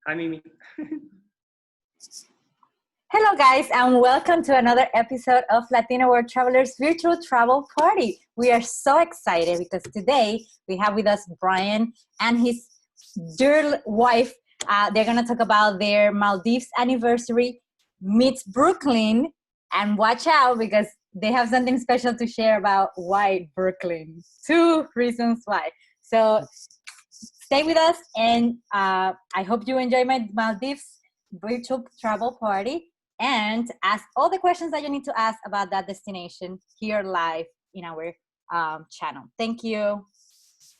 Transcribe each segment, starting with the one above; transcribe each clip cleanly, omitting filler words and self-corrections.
Hi, Mimi. Hello, guys, and welcome to another episode of Latino World Travelers Virtual Travel Party. We are so excited because today we have with us Brian and his dear wife. They're going to talk about their Maldives Anniversary meets Brooklyn. And watch out because they have something special to share about why Brooklyn. 2 reasons why. So stay with us, and I hope you enjoy my Maldives virtual travel party and ask all the questions that you need to ask about that destination here live in our channel. Thank you.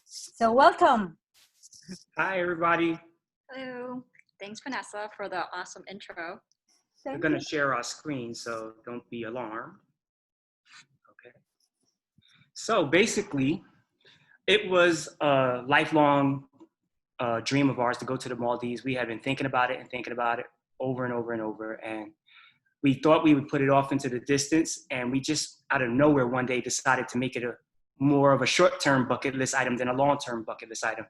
So welcome. Hi, everybody. Hello. Thanks, Vanessa, for the awesome intro. We're going to share our screen, so don't be alarmed. Okay. So basically, it was a lifelong dream of ours to go to the Maldives. We had been thinking about it over and over and over. And we thought we would put it off into the distance. And we just, out of nowhere, one day decided to make it more of a short-term bucket list item than a long-term bucket list item.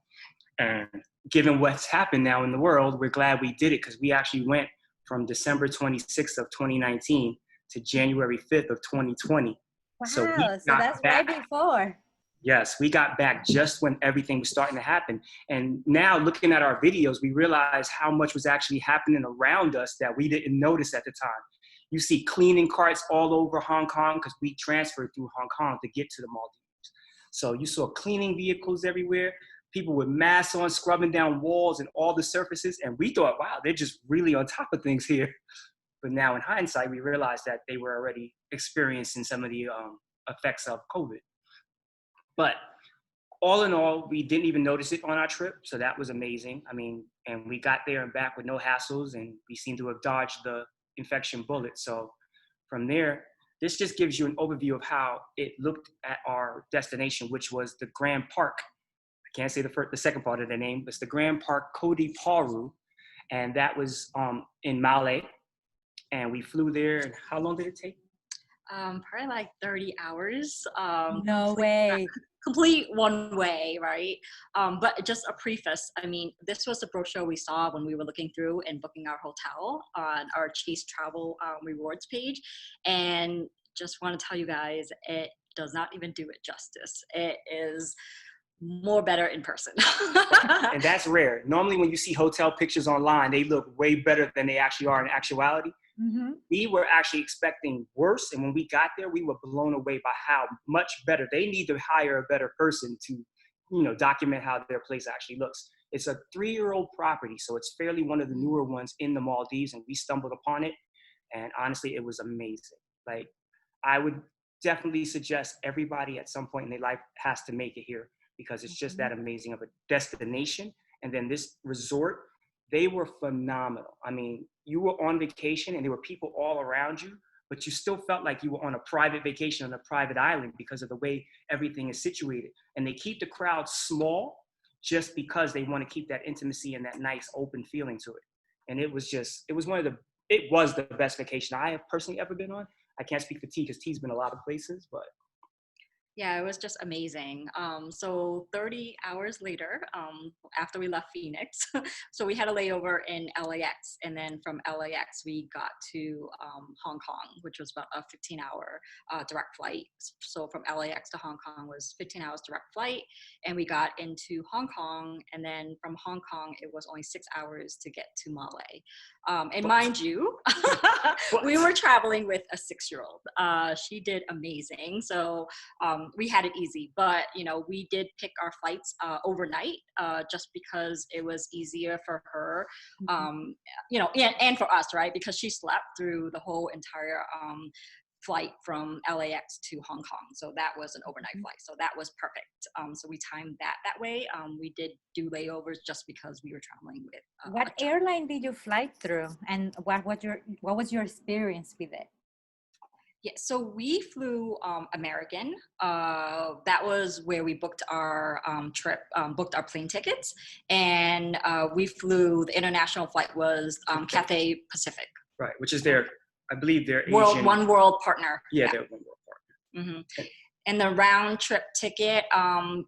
And given what's happened now in the world, we're glad we did it because we actually went from December 26th of 2019 to January 5th of 2020. Wow, so that's back. Right before. Yes, we got back just when everything was starting to happen. And now looking at our videos, we realize how much was actually happening around us that we didn't notice at the time. You see cleaning carts all over Hong Kong because we transferred through Hong Kong to get to the Maldives. So you saw cleaning vehicles everywhere, people with masks on, scrubbing down walls and all the surfaces. And we thought, wow, they're just really on top of things here. But now in hindsight, we realized that they were already experiencing some of the effects of COVID. But all in all, we didn't even notice it on our trip. So that was amazing. I mean, and we got there and back with no hassles, and we seem to have dodged the infection bullet. So from there, this just gives you an overview of how it looked at our destination, which was the Grand Park. I can't say the second part of the name, but it's the Grand Park Kodi Paru. And that was in Malé. And we flew there. And how long did it take? Probably like 30 hours. No way. Complete one way, right? But just a preface, I mean, this was the brochure we saw when we were looking through and booking our hotel on our Chase Travel rewards page. And just want to tell you guys, it does not even do it justice. It is more better in person. And that's rare. Normally when you see hotel pictures online, they look way better than they actually are in actuality. Mm-hmm. We were actually expecting worse, and when we got there, we were blown away by how much better. They need to hire a better person to, document how their place actually looks. It's a 3-year-old property, so it's fairly one of the newer ones in the Maldives, and we stumbled upon it, and honestly, it was amazing. Like, I would definitely suggest everybody at some point in their life has to make it here because it's just that amazing of a destination. And then this resort, they were phenomenal. I mean, you were on vacation and there were people all around you, but you still felt like you were on a private vacation on a private island because of the way everything is situated. And they keep the crowd small just because they want to keep that intimacy and that nice open feeling to it. And it was the best vacation I have personally ever been on. I can't speak for T because T's been a lot of places, but yeah, it was just amazing. So 30 hours later, after we left Phoenix, so we had a layover in LAX. And then from LAX, we got to Hong Kong, which was about a 15-hour direct flight. So from LAX to Hong Kong was 15 hours direct flight. And we got into Hong Kong. And then from Hong Kong, it was only 6 hours to get to Malé. And mind you, we were traveling with a 6-year-old. She did amazing. So we had it easy, but we did pick our flights overnight just because it was easier for her, and for us, right? Because she slept through the whole entire flight from LAX to Hong Kong. So that was an overnight flight. So that was perfect. So we timed that way. We did do layovers just because we were traveling with. What airline did you fly through, and what was your experience with it? Yeah, so we flew American. That was where we booked our trip, booked our plane tickets, and we flew. The international flight was Cathay Pacific. Right, which is I believe their One World partner. Yeah, they're One World partner. Mm-hmm. And the round trip ticket,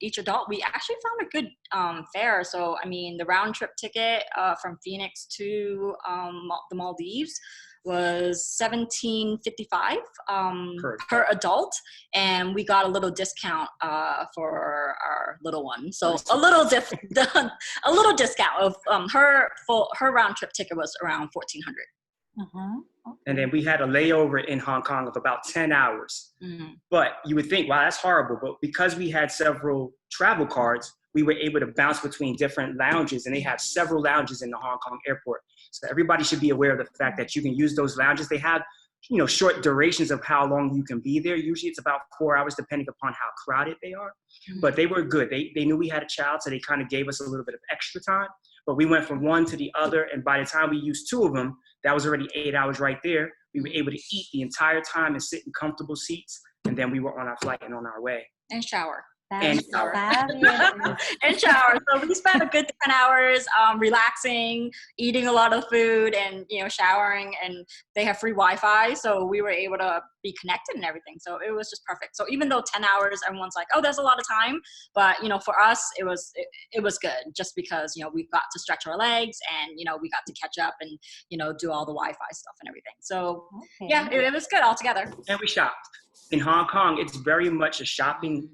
each adult, we actually found a good fare. So, I mean, the round trip ticket from Phoenix to the Maldives was $17.55 per adult, and we got a little discount for our little one. So a little discount of her round trip ticket was around $1,400. Okay. And then we had a layover in Hong Kong of about 10 hours. Mm-hmm. But you would think, wow, that's horrible. But because we had several travel cards, we were able to bounce between different lounges, and they have several lounges in the Hong Kong airport. So everybody should be aware of the fact that you can use those lounges. They have, short durations of how long you can be there. Usually it's about 4 hours, depending upon how crowded they are. Mm-hmm. But they were good. They knew we had a child, so they kind of gave us a little bit of extra time. But we went from one to the other, and by the time we used 2 of them, that was already 8 hours right there. We were able to eat the entire time and sit in comfortable seats, and then we were on our flight and on our way. And shower. And shower. And shower. So we spent a good 10 hours relaxing, eating a lot of food, and showering. And they have free Wi-Fi, so we were able to be connected and everything. So it was just perfect. So even though 10 hours, everyone's like, "Oh, there's a lot of time," but for us, it was good, just because we got to stretch our legs, and we got to catch up and do all the Wi-Fi stuff and everything. So yeah, it was good altogether. And we shopped in Hong Kong. It's very much a shopping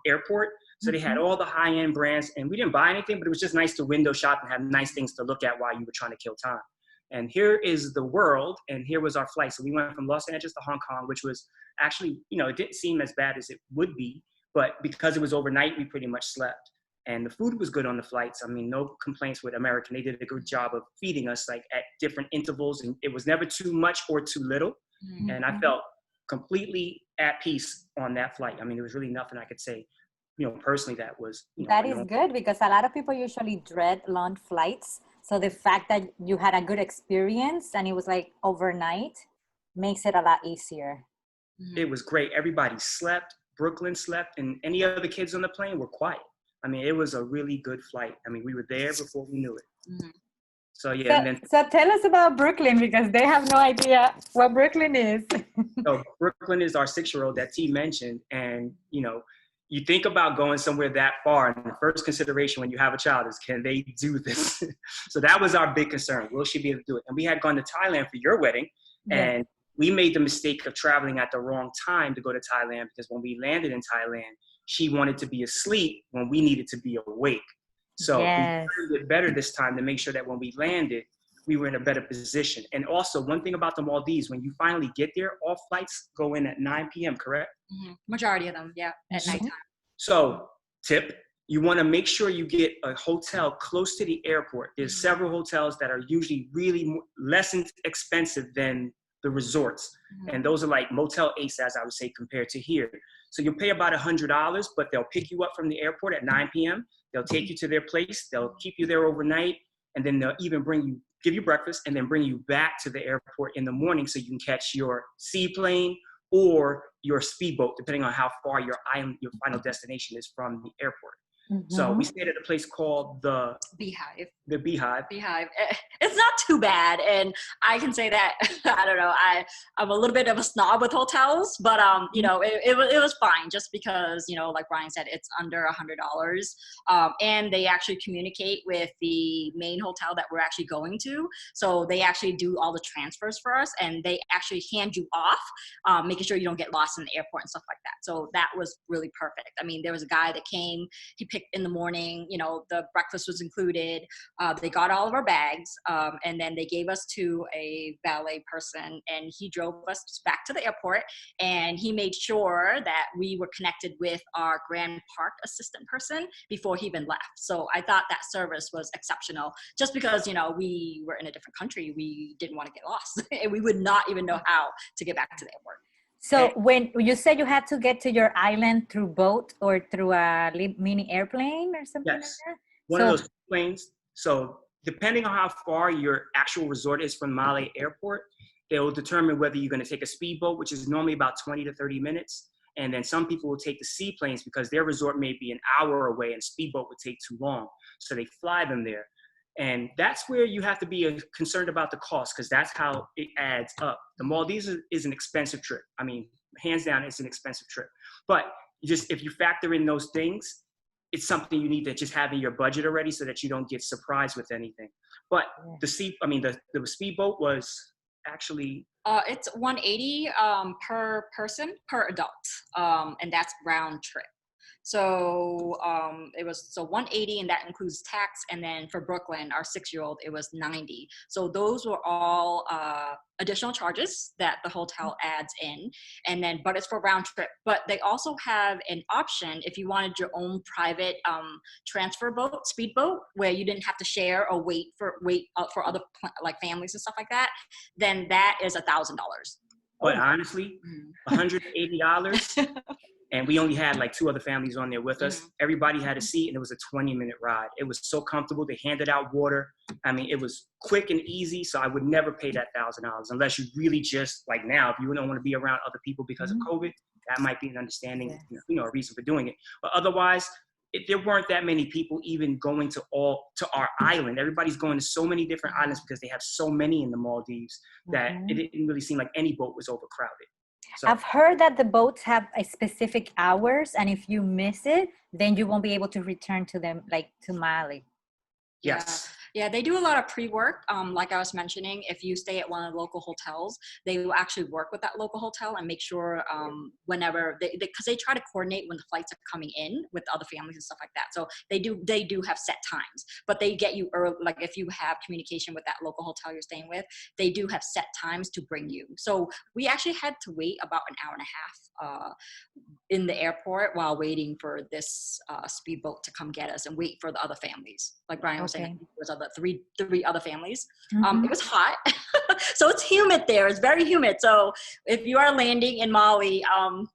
airport. So they had all the high-end brands, and we didn't buy anything, but it was just nice to window shop and have nice things to look at while you were trying to kill time. And here is the world, and here was our flight. So we went from Los Angeles to Hong Kong, which was actually, it didn't seem as bad as it would be, but because it was overnight, we pretty much slept. And the food was good on the flights. I mean, no complaints with American. They did a good job of feeding us like at different intervals, and it was never too much or too little. Mm-hmm. And I felt completely at peace on that flight. I mean, there was really nothing I could say, personally that was. That is good, because a lot of people usually dread long flights. So the fact that you had a good experience and it was like overnight makes it a lot easier. It was great. Everybody slept. Brooklyn slept, and any other kids on the plane were quiet. I mean, it was a really good flight. I mean, we were there before we knew it. Mm-hmm. So yeah. So tell us about Brooklyn, because they have no idea what Brooklyn is. So Brooklyn is our 6-year-old that T mentioned. And, you think about going somewhere that far, and the first consideration when you have a child is, can they do this? So that was our big concern. Will she be able to do it? And we had gone to Thailand for your wedding, and we made the mistake of traveling at the wrong time to go to Thailand, because when we landed in Thailand, she wanted to be asleep when we needed to be awake. So we turned it better this time to make sure that when we landed, we were in a better position. And also, one thing about the Maldives, when you finally get there, all flights go in at 9 p.m., correct? Mm-hmm. Majority of them, yeah, at nighttime. So, tip, you want to make sure you get a hotel close to the airport. There's several hotels that are usually really less expensive than the resorts. Mm-hmm. And those are like Motel Ace, as I would say, compared to here. So you'll pay about $100, but they'll pick you up from the airport at 9 p.m. They'll take you to their place. They'll keep you there overnight. And then they'll even give you breakfast, and then bring you back to the airport in the morning so you can catch your seaplane or your speedboat, depending on how far your final destination is from the airport. Mm-hmm. So we stayed at a place called the Beehive. The Beehive. It's not too bad, and I can say that I don't know. I'm a little bit of a snob with hotels, but it was fine, just because like Brian said, it's under $100, and they actually communicate with the main hotel that we're actually going to. So they actually do all the transfers for us, and they actually hand you off, making sure you don't get lost in the airport and stuff like that. So that was really perfect. I mean, there was a guy that came. He picked in the morning, the breakfast was included. They got all of our bags, and then they gave us to a valet person, and he drove us back to the airport, and he made sure that we were connected with our Grand Park assistant person before he even left. So I thought that service was exceptional, just because, we were in a different country. We didn't want to get lost, and we would not even know how to get back to the airport. So when you said you had to get to your island through boat or through a mini airplane or something like that? One of those planes. So depending on how far your actual resort is from Male Airport, they will determine whether you're going to take a speedboat, which is normally about 20 to 30 minutes. And then some people will take the seaplanes because their resort may be an hour away and speedboat would take too long. So they fly them there. And that's where you have to be concerned about the cost, because that's how it adds up. The Maldives is an expensive trip. I mean, hands down, it's an expensive trip. But if you factor in those things, it's something you need to just have in your budget already so that you don't get surprised with anything. But the speedboat was actually it's 180 per person per adult, and that's round trip. So it was 180, and that includes tax. And then for Brooklyn, our 6-year-old, it was 90. So those were all additional charges that the hotel adds in. And then, but it's for round trip. But they also have an option if you wanted your own private transfer boat, speedboat, where you didn't have to share or wait for other like families and stuff like that. Then that is $1,000. But honestly, $180. And we only had like 2 other families on there with us. Everybody had a seat, and it was a 20-minute ride. It was so comfortable. They handed out water. I mean, it was quick and easy. So I would never pay that $1,000 unless you really just, like now, if you don't want to be around other people because of COVID, that might be an understanding, a reason for doing it. But otherwise, there weren't that many people even going to our island. Everybody's going to so many different islands because they have so many in the Maldives that it didn't really seem like any boat was overcrowded. So, I've heard that the boats have a specific hours, and if you miss it, then you won't be able to return to them, like to Mali. yes. Yeah, they do a lot of pre-work. Like I was mentioning, if you stay at one of the local hotels, they will actually work with that local hotel and make sure whenever because they try to coordinate when the flights are coming in with other families and stuff like that. So they do have set times, but they get you early. Like if you have communication with that local hotel you're staying with, they do have set times to bring you. So we actually had to wait about an hour and a half in the airport while waiting for this speedboat to come get us and wait for the other families. Like Brian was saying, there was three other families. It was hot. So it's humid there. It's very humid. So if you are landing in Mali,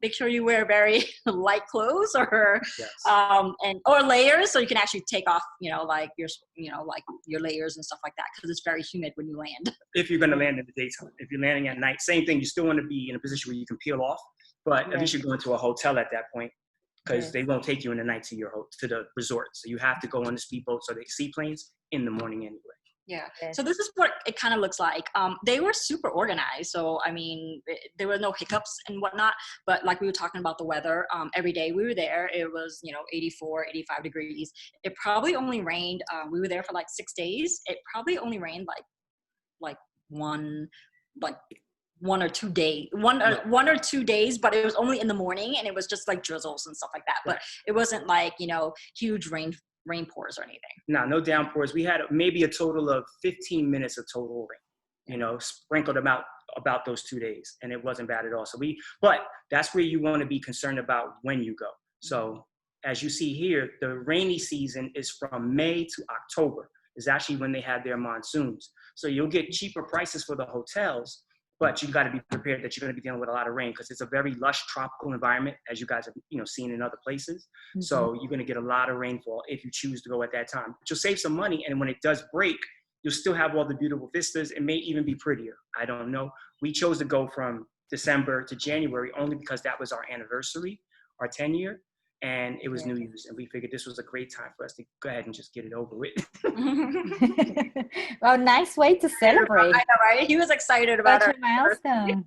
make sure you wear very light clothes or layers so you can actually take off, like your layers and stuff like that, because it's very humid when you land. If you're going to land in the daytime. If you're landing at night, same thing. You still want to be in a position where you can peel off, but at least you're going to a hotel at that point, because they won't take you in the night to the resort. So you have to go on the speedboats or the seaplanes in the morning anyway. Yeah. So this is what it kind of looks like. They were super organized. So, I mean, there were no hiccups and whatnot, but like we were talking about the weather, every day we were there, it was, 84, 85 degrees. It probably only rained. We were there for like 6 days. It probably only rained like one or 2 days, one or 2 days, but it was only in the morning, and it was just like drizzles and stuff like that. But it wasn't like, huge rain pours or anything. No downpours. We had maybe a total of 15 minutes of total rain, sprinkled about those 2 days, and it wasn't bad at all. But that's where you want to be concerned about when you go. So as you see here, the rainy season is from May to October is actually when they have their monsoons. So you'll get cheaper prices for the hotels, but you got to be prepared that you're going to be dealing with a lot of rain, because it's a very lush tropical environment, as you guys have seen in other places. So you're going to get a lot of rainfall if you choose to go at that time. But you'll save some money, and when it does break, you'll still have all the beautiful vistas. It may even be prettier. I don't know. We chose to go from December to January only because that was our anniversary, our 10-year, and it was New Year's, and we figured this was a great time for us to go ahead and just get it over with. Well, nice way to celebrate. I know, right? He was excited about such a milestone.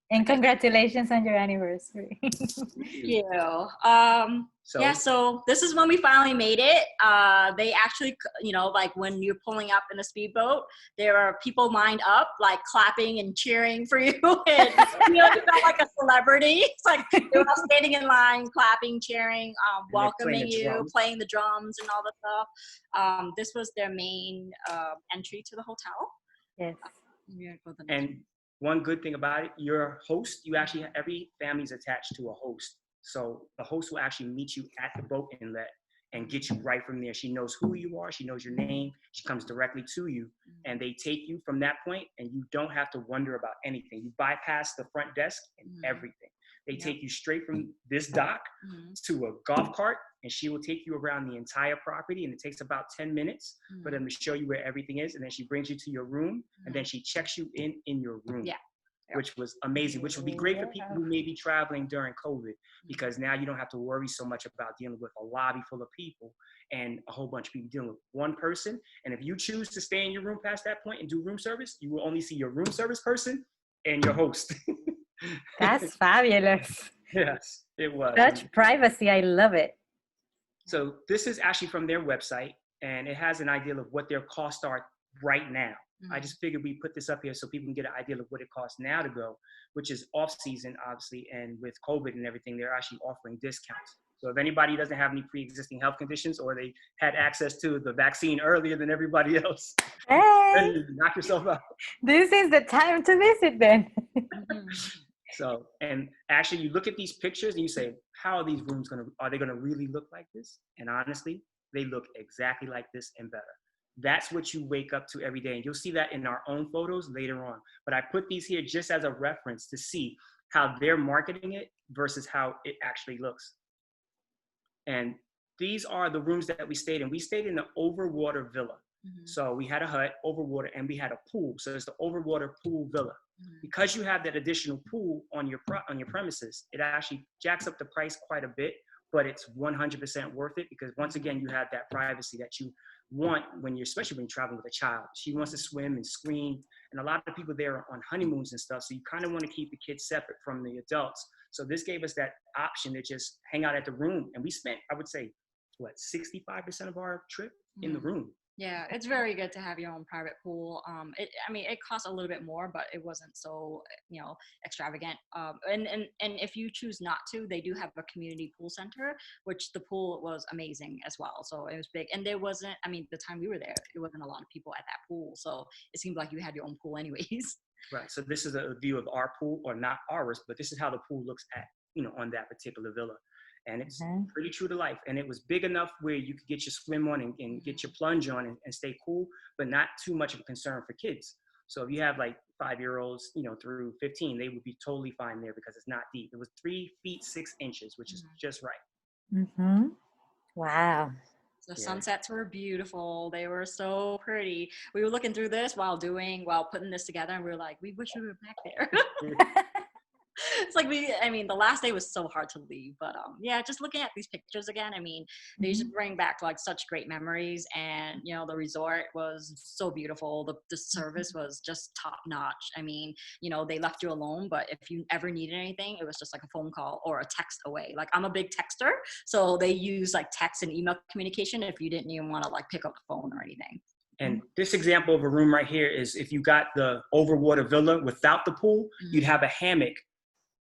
And congratulations on your anniversary. Thank you. So this is when we finally made it. They actually, like when you're pulling up in a speedboat, there are people lined up, like clapping and cheering for you. And you felt like a celebrity. It's like they were all standing in line, clapping, cheering, welcoming you, playing the drums and all the stuff. This was their main entry to the hotel. Yes. And one good thing about it, your host, every family's attached to a host. So the host will actually meet you at the boat inlet and get you right from there. She knows who you are. She knows your name. She comes directly to you, and they take you from that point, and you don't have to wonder about anything. You bypass the front desk and everything. They take you straight from this dock to a golf cart, and she will take you around the entire property, and it takes about 10 minutes for them to show you where everything is, and then she brings you to your room, and then she checks you in your room, which was amazing, which would be great for people who may be traveling during COVID, because now you don't have to worry so much about dealing with a lobby full of people and a whole bunch of people dealing with one person. And if you choose to stay in your room past that point and do room service, you will only see your room service person and your host. That's fabulous. Yes, it was. Such privacy. I love it. So this is actually from their website, and it has an idea of what their costs are right now. I just figured we put this up here so people can get an idea of what it costs now to go, which is off season, obviously, and with COVID and everything, they're actually offering discounts. So if anybody doesn't have any pre-existing health conditions, or they had access to the vaccine earlier than everybody else, Hey, then knock yourself out. this is the time to visit then. So, and actually you look at these pictures and you say, how are these rooms are they gonna really look like this? And honestly, they look exactly like this and better. That's what you wake up to every day. And you'll see that in our own photos later on. But I put these here just as a reference to see how they're marketing it versus how it actually looks. And these are the rooms that we stayed in. We stayed in the overwater villa. So we had a hut over water and we had a pool. So it's the overwater pool villa. Because you have that additional pool on your premises, it actually jacks up the price quite a bit, but it's 100% worth it because once again, you have that privacy that you want especially when you're traveling with a child. She wants to swim and scream, and a lot of people there are on honeymoons and stuff. So you kind of want to keep the kids separate from the adults. So this gave us that option to just hang out at the room. And we spent, I would say, 65% of our trip in the room. Yeah, it's very good to have your own private pool. It costs a little bit more, but it wasn't so, extravagant. And if you choose not to, they do have a community pool center, which the pool was amazing as well. So it was big. And there wasn't, the time we were there, it wasn't a lot of people at that pool. So it seemed like you had your own pool anyways. Right. So this is a view of our pool, or not ours, but this is how the pool looks on that particular villa. And it's pretty true to life. And it was big enough where you could get your swim on and get your plunge on and stay cool, but not too much of a concern for kids. So if you have like 5-year-olds, through 15, they would be totally fine there because it's not deep. It was 3 feet 6 inches, which is just right. Wow. The sunsets were beautiful. They were so pretty. We were looking through this while putting this together, and we were like, we wish we were back there. It's like the last day was so hard to leave, but just looking at these pictures again, they just bring back like such great memories. And the resort was so beautiful. The service was just top notch. They left you alone, but if you ever needed anything, it was just like a phone call or a text away. Like, I'm a big texter, so they use like text and email communication if you didn't even want to like pick up the phone or anything. And this example of a room right here is if you got the overwater villa without the pool, you'd have a hammock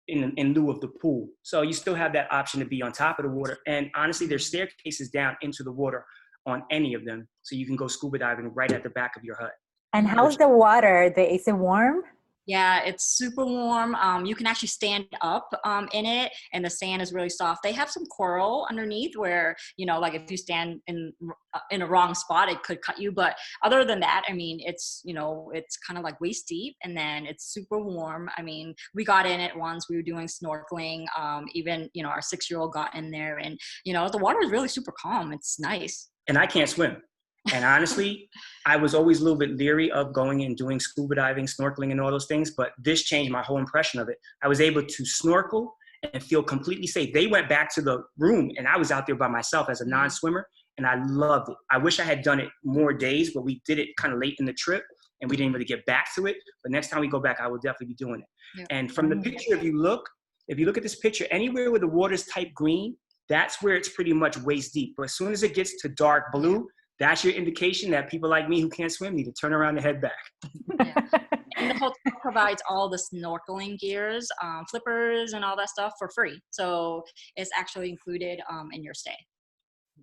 in lieu of the pool. So you still have that option to be on top of the water. And honestly, there's staircases down into the water on any of them. So you can go scuba diving right at the back of your hut. And how's the water? Is it warm? Yeah, it's super warm. You can actually stand up in it, and the sand is really soft. They have some coral underneath where, like if you stand in a wrong spot, it could cut you. But other than that, it's kind of like waist deep, and then it's super warm. We got in it once. We were doing snorkeling. Even, our 6-year-old got in there, and, the water is really super calm. It's nice. And I can't swim. And honestly, I was always a little bit leery of going and doing scuba diving, snorkeling, and all those things, but this changed my whole impression of it. I was able to snorkel and feel completely safe. They went back to the room, and I was out there by myself as a non-swimmer, and I loved it. I wish I had done it more days, but we did it kind of late in the trip, and we didn't really get back to it. But next time we go back, I will definitely be doing it. Yeah. And from the picture, if you look at this picture, anywhere where the water's type green, that's where it's pretty much waist deep. But as soon as it gets to dark blue, that's your indication that people like me who can't swim need to turn around and head back. Yeah. And the hotel provides all the snorkeling gears, flippers, and all that stuff for free. So it's actually included in your stay.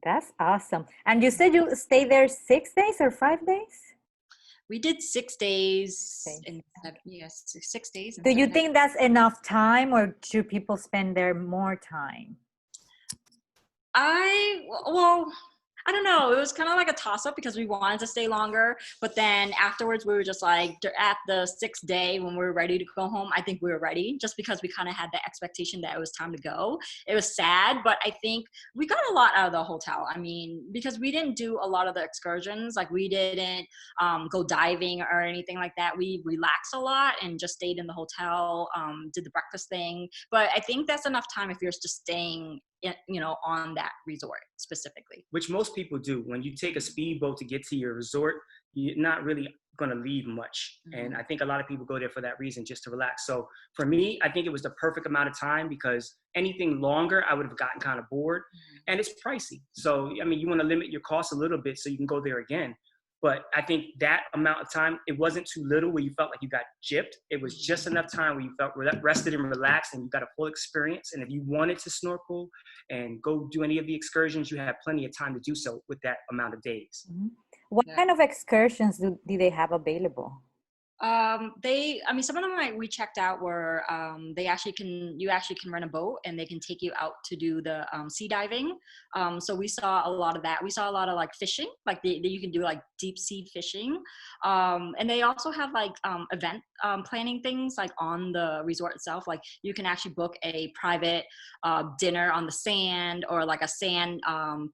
That's awesome. And you said you stayed there 6 days or 5 days? We did 6 days. 6 days. Do you think that's enough time, or should people spend there more time? I don't know. It was kind of like a toss-up because we wanted to stay longer. But then afterwards, we were just like, at the 6th day when we were ready to go home, I think we were ready just because we kind of had the expectation that it was time to go. It was sad, but I think we got a lot out of the hotel. Because we didn't do a lot of the excursions. Like, we didn't go diving or anything like that. We relaxed a lot and just stayed in the hotel, did the breakfast thing. But I think that's enough time if you're just staying on that resort specifically. Which most people do. When you take a speedboat to get to your resort, you're not really going to leave much. Mm-hmm. And I think a lot of people go there for that reason, just to relax. So for me, I think it was the perfect amount of time, because anything longer, I would have gotten kind of bored, and it's pricey. So, I mean, you want to limit your costs a little bit so you can go there again. But I think that amount of time, it wasn't too little where you felt like you got gypped. It was just enough time where you felt rested and relaxed, and you got a full experience. And if you wanted to snorkel and go do any of the excursions, you had plenty of time to do so with that amount of days. Mm-hmm. What kind of excursions do they have available? I mean, some of them we checked out were, you actually can rent a boat and they can take you out to do the sea diving. So we saw a lot of that. We saw a lot of like fishing, like you can do like deep sea fishing. And they also have like event planning things like on the resort itself. Like you can actually book a private dinner on the sand, or like a sand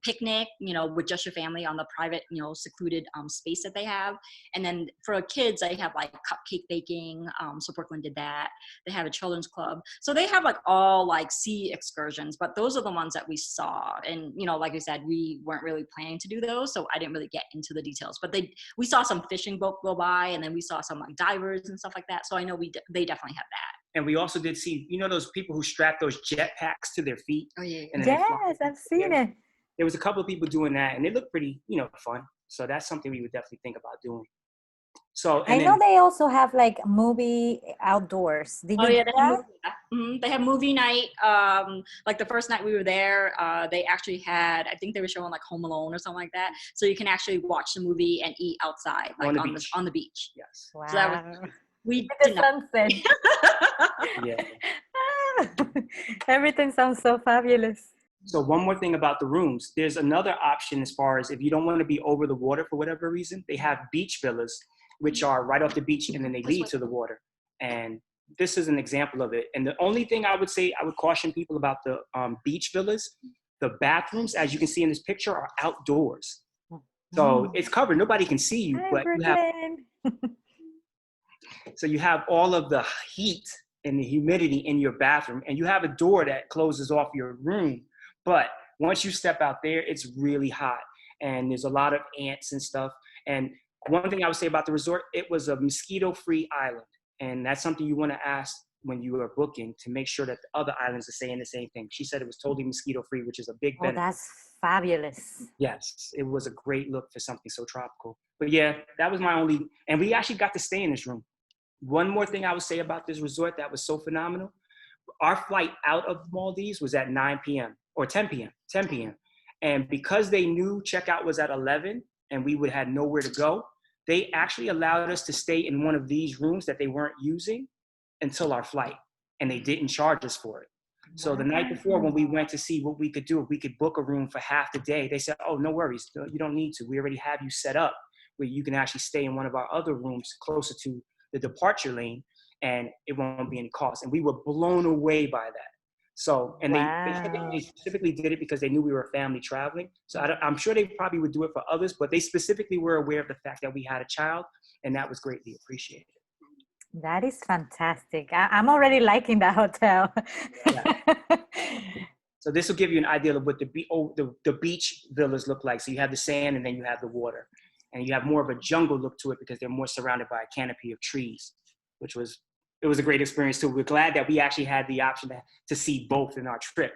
picnic, with just your family on the private, secluded space that they have. And then for kids, they have like cupcake baking. So Brooklyn did that. They have a children's club. So they have like all like sea excursions, but those are the ones that we saw. And, like I said, we weren't really planning to do those. So I didn't really get into the details, but we saw some fishing boat go by, and then we saw some like divers and stuff like that. So I know they definitely have that. And we also did see, those people who strap those jet packs to their feet. Oh yeah. And Yes, I've seen it. There was a couple of people doing that, and it looked pretty, fun. So that's something we would definitely think about doing. So I know they also have like movie outdoors. Did you do that? They have movie night. Like the first night we were there, they actually had, I think they were showing like Home Alone or something like that. So you can actually watch the movie and eat outside, like on the beach. Yes. Wow. So that was, we did the sunset. Yeah. Everything sounds so fabulous. So one more thing about the rooms, there's another option as far as if you don't want to be over the water for whatever reason, they have beach villas, which are right off the beach and then they lead to the water. And this is an example of it. And the only thing I would say, I would caution people about the beach villas, the bathrooms, as you can see in this picture, are outdoors. So it's covered. Nobody can see you, but you have, so you have all of the heat and the humidity in your bathroom, and you have a door that closes off your room. But once you step out there, it's really hot, and there's a lot of ants and stuff. And one thing I would say about the resort, it was a mosquito-free island. And that's something you want to ask when you are booking, to make sure that the other islands are saying the same thing. She said it was totally mosquito-free, which is a big benefit. Oh, that's fabulous. Yes, it was a great look for something so tropical. But yeah, that was my only, and we actually got to stay in this room. One more thing I would say about this resort that was so phenomenal, our flight out of Maldives was at 9 p.m. or 10 p.m. And because they knew checkout was at 11 and we would had nowhere to go, they actually allowed us to stay in one of these rooms that they weren't using until our flight, and they didn't charge us for it. So the night before, when we went to see what we could do, if we could book a room for half the day, they said, oh, no worries, you don't need to. We already have you set up where you can actually stay in one of our other rooms closer to the departure lane, and it won't be any cost. And we were blown away by that. So, and they specifically did it because they knew we were a family traveling. So I'm sure they probably would do it for others, but they specifically were aware of the fact that we had a child, and that was greatly appreciated. That is fantastic. I'm already liking the hotel. Yeah. So this will give you an idea of what the beach villas look like. So you have the sand and then you have the water. And you have more of a jungle look to it because they're more surrounded by a canopy of trees, it was a great experience too. We're glad that we actually had the option to see both in our trip,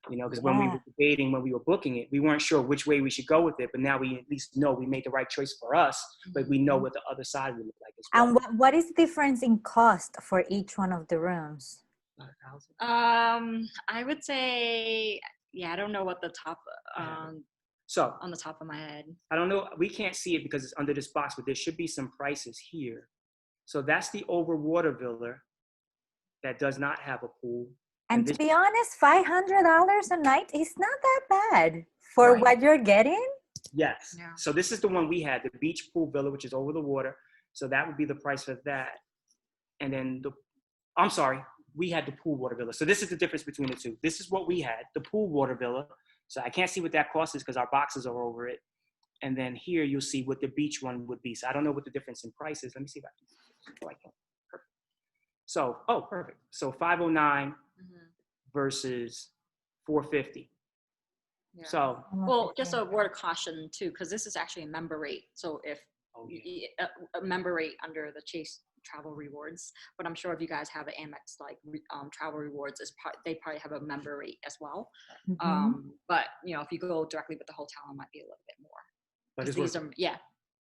because when we were debating, when we were booking it, we weren't sure which way we should go with it, but now we at least know we made the right choice for us, but we know what the other side would look like as well. And what is the difference in cost for each one of the rooms? I would say, I don't know what the top, so on the top of my head. I don't know. We can't see it because it's under this box, but there should be some prices here. So that's the overwater villa that does not have a pool. And to be honest, $500 a night is not that bad for what you're getting. Yes. Yeah. So this is the one we had, the beach pool villa, which is over the water. So that would be the price for that. And then we had the pool water villa. So this is the difference between the two. This is what we had, the pool water villa. So I can't see what that cost is because our boxes are over it. And then here you'll see what the beach one would be. So I don't know what the difference in price is. Let me see if I can. Perfect. So, perfect. So 509 versus 450. Yeah. So, well, just a word of caution too, because this is actually a member rate. So if a member rate under the Chase Travel Rewards. But I'm sure if you guys have an Amex like travel rewards, they probably have a member rate as well. But if you go directly with the hotel, it might be a little bit more. But these are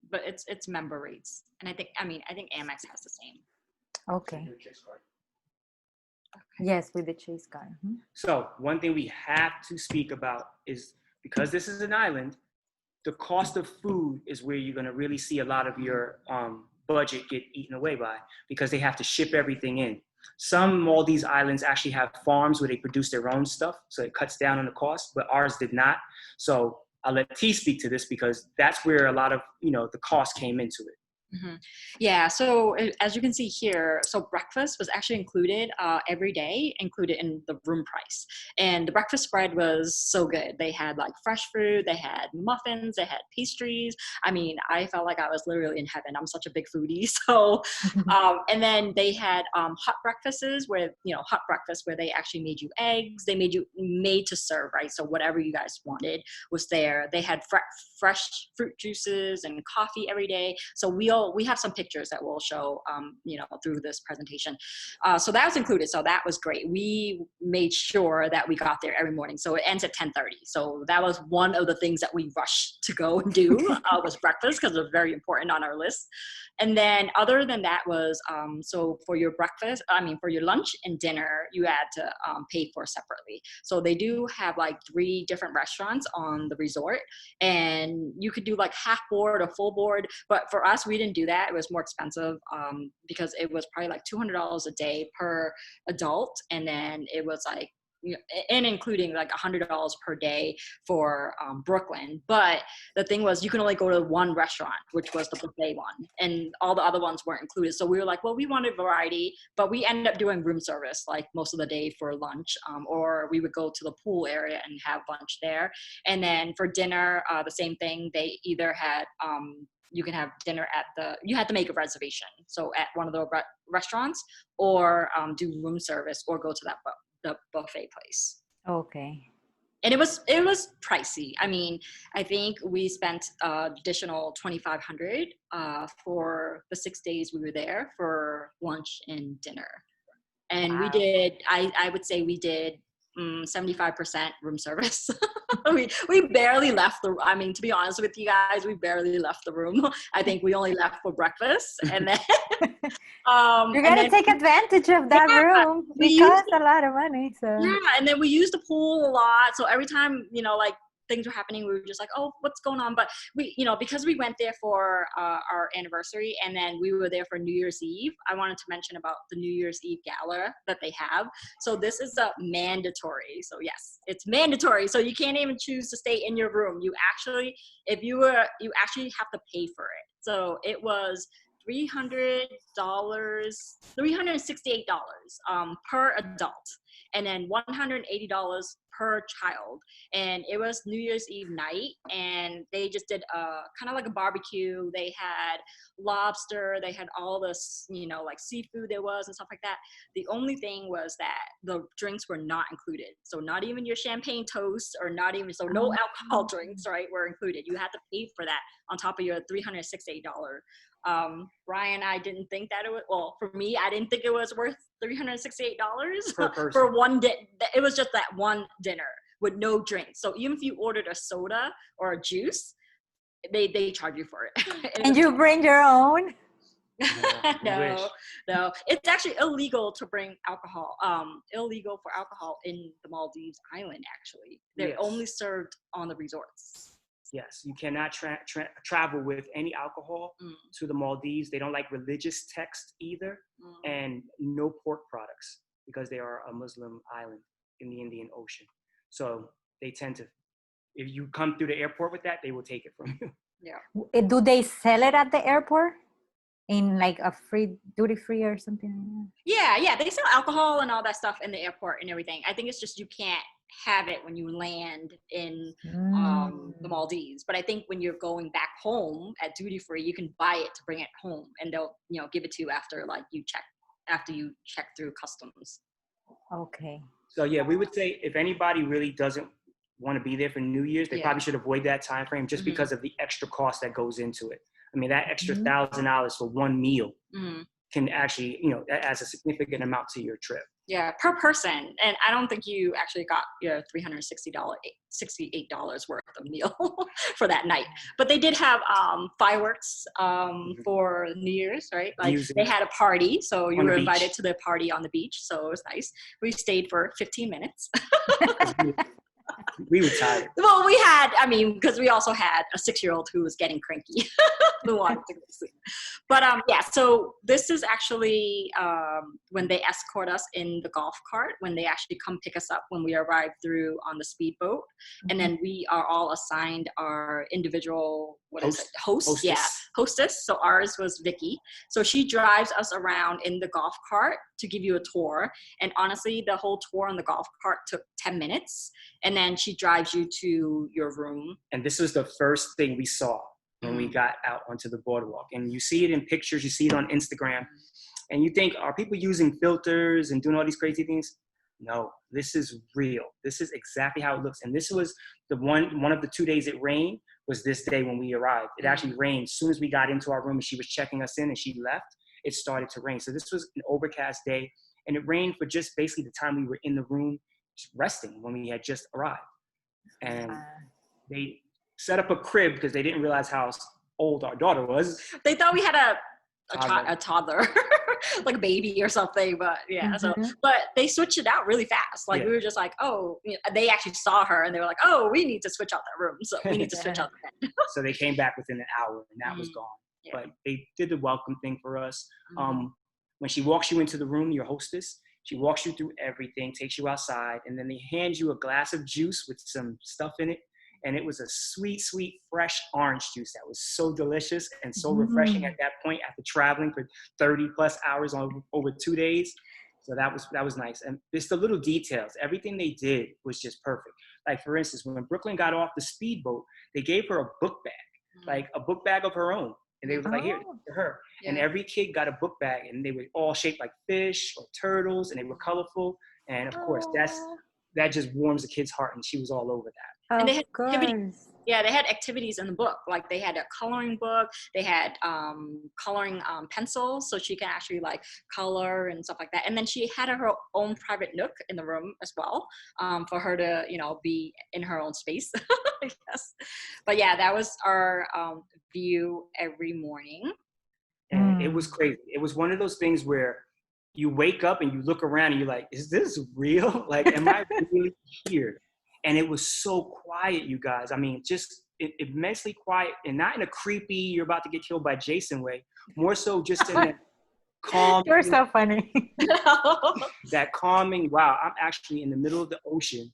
but it's member rates, and I think Amex has the same. Okay. Yes, with the Chase card. So one thing we have to speak about is, because this is an island, the cost of food is where you're going to really see a lot of your budget get eaten away by, because they have to ship everything in. Some Maldives islands actually have farms where they produce their own stuff, so it cuts down on the cost, but ours did not. So I'll let T speak to this, because that's where a lot of the cost came into it. Yeah, so as you can see here, so breakfast was actually included every day, included in the room price. And the breakfast spread was so good. They had like fresh fruit, they had muffins, they had pastries. I mean, I felt like I was literally in heaven. I'm such a big foodie. So, and then they had hot breakfasts where, hot breakfast where they actually made you eggs. They made you made to serve, right? So whatever you guys wanted was there. They had fresh fruit juices and coffee every day. So we have some pictures that we'll show, through this presentation. So that was included. So that was great. We made sure that we got there every morning. So it ends at 10:30. So that was one of the things that we rushed to go and do was breakfast, because it was very important on our list. And then other than that was, so for your for your lunch and dinner, you had to pay for separately. So they do have like 3 different restaurants on the resort, and you could do like half board or full board. But for us, we didn't do that. It was more expensive because it was probably like $200 a day per adult. And then it was like, and including like $100 per day for Brooklyn. But the thing was, you can only go to one restaurant, which was the buffet one, and all the other ones weren't included. So we were like, well, we wanted variety, but we ended up doing room service like most of the day for lunch, or we would go to the pool area and have lunch there. And then for dinner, the same thing. They either had you can have dinner you had to make a reservation, so at one of the restaurants, or do room service, or go to the buffet place. Okay. And it was pricey. I mean, I think we spent additional $2,500 for the 6 days we were there for lunch and dinner. And wow. We did, I would say we did 75% room service. we barely left to be honest with you guys, we barely left the room. I think we only left for breakfast, and then you gotta take advantage of that room. It costs a lot of money. So yeah, and then we used the pool a lot. So every time like things were happening, we were just like, oh, what's going on? But we, because we went there for our anniversary, and then we were there for New Year's Eve. I wanted to mention about the New Year's Eve gala that they have. So this is a mandatory. So yes, it's mandatory. So you can't even choose to stay in your room. You actually have to pay for it. So it was $368 per adult, and then $180 per child. And it was New Year's Eve night, and they just did kind of like a barbecue. They had lobster, they had all this, like seafood there was and stuff like that. The only thing was that the drinks were not included. So not even your champagne toast, or not even, so no alcohol drinks, right, were included. You had to pay for that on top of your $368. Brian, I didn't think that for me, I didn't think it was worth $368 for one day. It was just that one dinner with no drinks. So even if you ordered a soda or a juice, they charge you for it. And you bring your own? No. It's actually illegal to bring alcohol. Illegal for alcohol in the Maldives island, actually. They're only served on the resorts. Yes, you cannot travel with any alcohol to the Maldives. They don't like religious text either, and no pork products, because they are a Muslim island in the Indian Ocean. So they tend to, if you come through the airport with that, they will take it from you. Yeah. Do they sell it at the airport in like a duty free or something like that? Yeah, they sell alcohol and all that stuff in the airport and everything. I think it's just you can't have it when you land in the Maldives. But I think when you're going back home at duty free, you can buy it to bring it home, and they'll give it to you after you check through customs. Okay. So yeah, we would say if anybody really doesn't want to be there for New Year's, they probably should avoid that time frame, just because of the extra cost that goes into it. I I mean, that extra $1,000 for one meal can actually, adds a significant amount to your trip. Yeah, per person. And I don't think you actually got your $368 worth of meal for that night. But they did have fireworks for New Year's, right? Like Music. They had a party, so you On were the invited beach. to the party on the beach. So it was nice. We stayed for 15 minutes. We were tired. Well, because we also had a 6-year-old who was getting cranky, who wanted to go to sleep. But yeah, so this is actually when they escort us in the golf cart, when they actually come pick us up when we arrive through on the speedboat. And then we are all assigned our individual, Host? Hostess. Yeah, hostess. So ours was Vicky. So she drives us around in the golf cart to give you a tour. And honestly, the whole tour on the golf cart took 10 minutes. And then she drives you to your room. And this was the first thing we saw when we got out onto the boardwalk. And you see it in pictures, you see it on Instagram. And you think, are people using filters and doing all these crazy things? No, this is real. This is exactly how it looks. And this was one of the 2 days it rained was this day when we arrived. It actually rained. As soon as we got into our room and she was checking us in and she left, it started to rain. So this was an overcast day. And it rained for just basically the time we were in the room just resting when we had just arrived. And they set up a crib because they didn't realize how old our daughter was. They thought we had a toddler, like a baby or something, but yeah. So, but they switched it out really fast. Like we were just like, oh, they actually saw her and they were like, oh, we need to switch out that room. So we need to switch out the bed. So they came back within an hour and that was gone. Yeah. But they did the welcome thing for us. When she walks you into the room, your hostess, she walks you through everything, takes you outside, and then they hand you a glass of juice with some stuff in it. And it was a sweet, sweet, fresh orange juice that was so delicious and so refreshing at that point after traveling for 30 plus hours over 2 days. So that was nice. And just the little details, everything they did was just perfect. Like for instance, when Brooklyn got off the speedboat, they gave her a book bag, like a book bag of her own. And they were like, here, for her. Yeah. And every kid got a book bag and they were all shaped like fish or turtles and they were colorful. And of course, that just warms the kid's heart and she was all over that. And they had activities. Yeah, they had activities in the book. Like they had a coloring book. They had coloring pencils, so she can actually like color and stuff like that. And then she had her own private nook in the room as well, for her to be in her own space. Yes. But yeah, that was our view every morning. And it was crazy. It was one of those things where you wake up and you look around and you're like, is this real? Like, am I really here? And it was so quiet, you guys. I mean, just immensely quiet, and not in a creepy, you're about to get killed by Jason way, more so just in a calm. You're so funny. That calming, wow, I'm actually in the middle of the ocean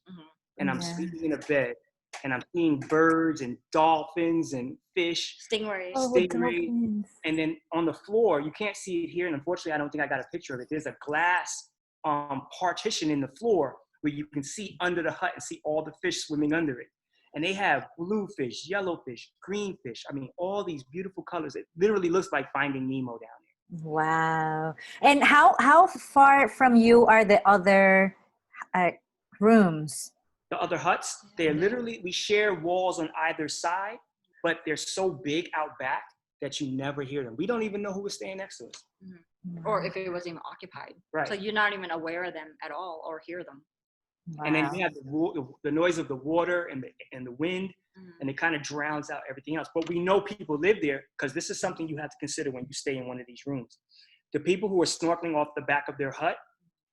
and I'm sleeping in a bed and I'm seeing birds and dolphins and fish. Stingrays. And then on the floor, you can't see it here. And unfortunately, I don't think I got a picture of it. There's a glass partition in the floor where you can see under the hut and see all the fish swimming under it. And they have blue fish, yellow fish, green fish. I mean, all these beautiful colors. It literally looks like Finding Nemo down there. Wow. And how far from you are the other rooms? The other huts, they're literally, we share walls on either side, but they're so big out back that you never hear them. We don't even know who was staying next to us. Or if it was even occupied. Right. So you're not even aware of them at all or hear them. Wow. And then you have the noise of the water and the wind, and it kind of drowns out everything else. But we know people live there because this is something you have to consider when you stay in one of these rooms. The people who are snorkeling off the back of their hut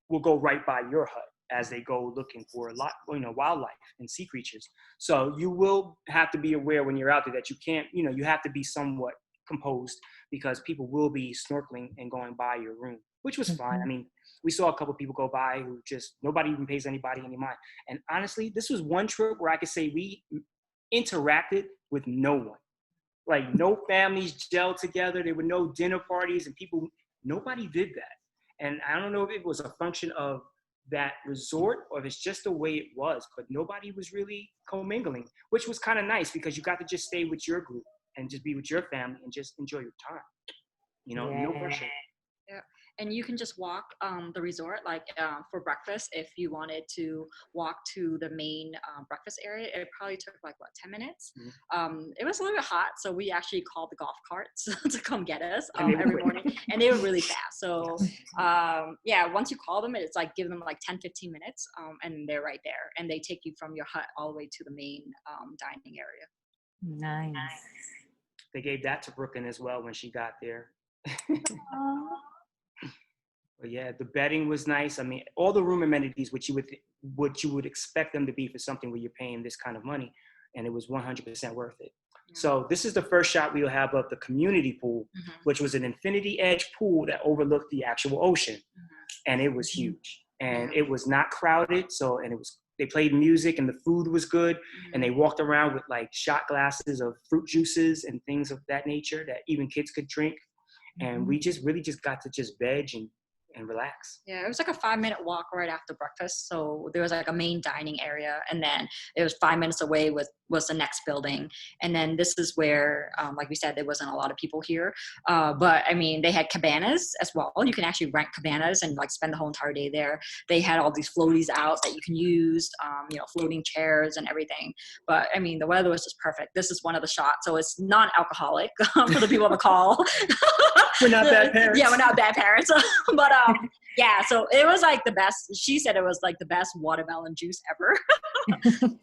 will go right by your hut as they go looking for wildlife and sea creatures. So you will have to be aware when you're out there that you can't, you have to be somewhat composed because people will be snorkeling and going by your room, which was fine. I mean, we saw a couple of people go by who just, nobody even pays anybody any mind. And honestly, this was one trip where I could say we interacted with no one. Like no families gelled together. There were no dinner parties and nobody did that. And I don't know if it was a function of that resort or if it's just the way it was, but nobody was really commingling, which was kind of nice because you got to just stay with your group and just be with your family and just enjoy your time. No pressure. Yeah. And you can just walk the resort, like for breakfast. If you wanted to walk to the main breakfast area, it probably took like, what, 10 minutes? It was a little bit hot, so we actually called the golf carts to come get us every morning. And they were really fast. So yeah, once you call them, it's like, give them like 10-15 minutes, and they're right there. And they take you from your hut all the way to the main dining area. Nice. They gave that to Brooklyn as well when she got there. But yeah, the bedding was nice. I mean, all the room amenities, which you would expect them to be for something where you're paying this kind of money, and it was 100% worth it. Yeah. So this is the first shot we'll have of the community pool, which was an infinity edge pool that overlooked the actual ocean, and it was huge, and it was not crowded. So, and they played music, and the food was good, and they walked around with like shot glasses of fruit juices and things of that nature that even kids could drink, and we just really just got to just veg and relax. Yeah, it was like a 5-minute walk right after breakfast. So there was like a main dining area, and then it was 5 minutes away was the next building. And then this is where, like we said, there wasn't a lot of people here. But I mean, they had cabanas as well. You can actually rent cabanas and like spend the whole entire day there. They had all these floaties out that you can use, floating chairs and everything. But I mean, the weather was just perfect. This is one of the shots. So it's non-alcoholic for the people on the call. We're not bad parents. Yeah, we're not bad parents. But yeah, so it was like the best. She said it was like the best watermelon juice ever.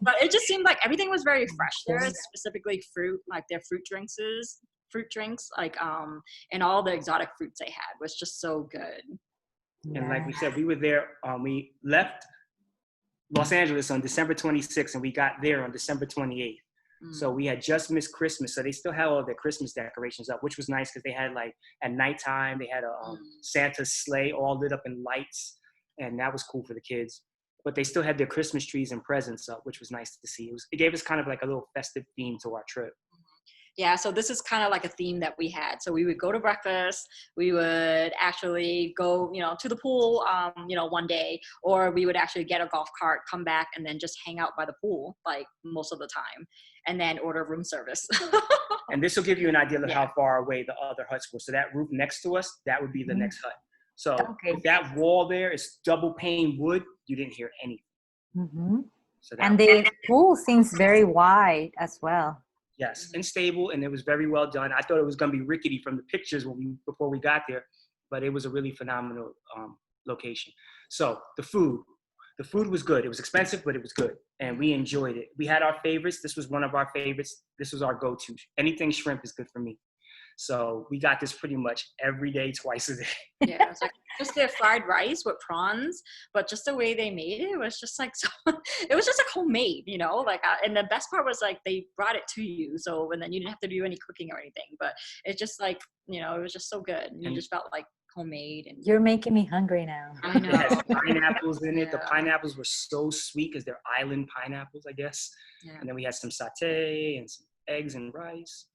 But it just seemed like everything was very fresh there, specifically fruit, like their fruit drinks, like and all the exotic fruits they had was just so good. And like we said, we were there. We left Los Angeles on December 26th, and we got there on December 28th. So we had just missed Christmas. So they still had all their Christmas decorations up, which was nice because they had like at nighttime, they had a Santa's sleigh all lit up in lights, and that was cool for the kids. But they still had their Christmas trees and presents up, which was nice to see. It gave us kind of like a little festive theme to our trip. Yeah, so this is kind of like a theme that we had. So we would go to breakfast, we would actually go, to the pool, one day, or we would actually get a golf cart, come back, and then just hang out by the pool, like most of the time, and then order room service. And this will give you an idea of how far away the other huts were. So that roof next to us, that would be the next hut. So if that wall there is double pane wood, you didn't hear anything. So and the pool seems very wide as well. Yes, and stable, and it was very well done. I thought it was going to be rickety from the pictures before we got there, but it was a really phenomenal location. So the food was good. It was expensive, but it was good, and we enjoyed it. We had our favorites. This was one of our favorites. This was our go-to. Anything shrimp is good for me. So we got this pretty much every day, twice a day. Yeah, it was like just their fried rice with prawns, but just the way they made it was just like so. It was just like homemade, and the best part was like they brought it to you, so and then you didn't have to do any cooking or anything. But it's just like it was just so good, and you just felt like homemade. And you're making me hungry now. I know. It has pineapples in it. The pineapples were so sweet because they're island pineapples, I guess. Yeah. And then we had some satay and some eggs and rice.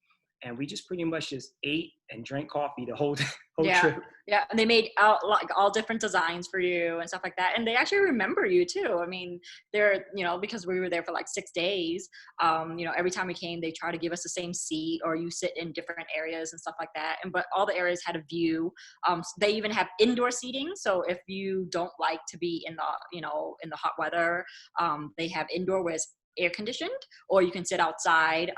And we just pretty much just ate and drank coffee the whole trip. Yeah, and they made all different designs for you and stuff like that. And they actually remember you too. I mean, they're, because we were there for like 6 days, every time we came, they try to give us the same seat, or you sit in different areas and stuff like that. But all the areas had a view. They even have indoor seating. So if you don't like to be in the hot weather, they have indoor where it's air conditioned, or you can sit outside,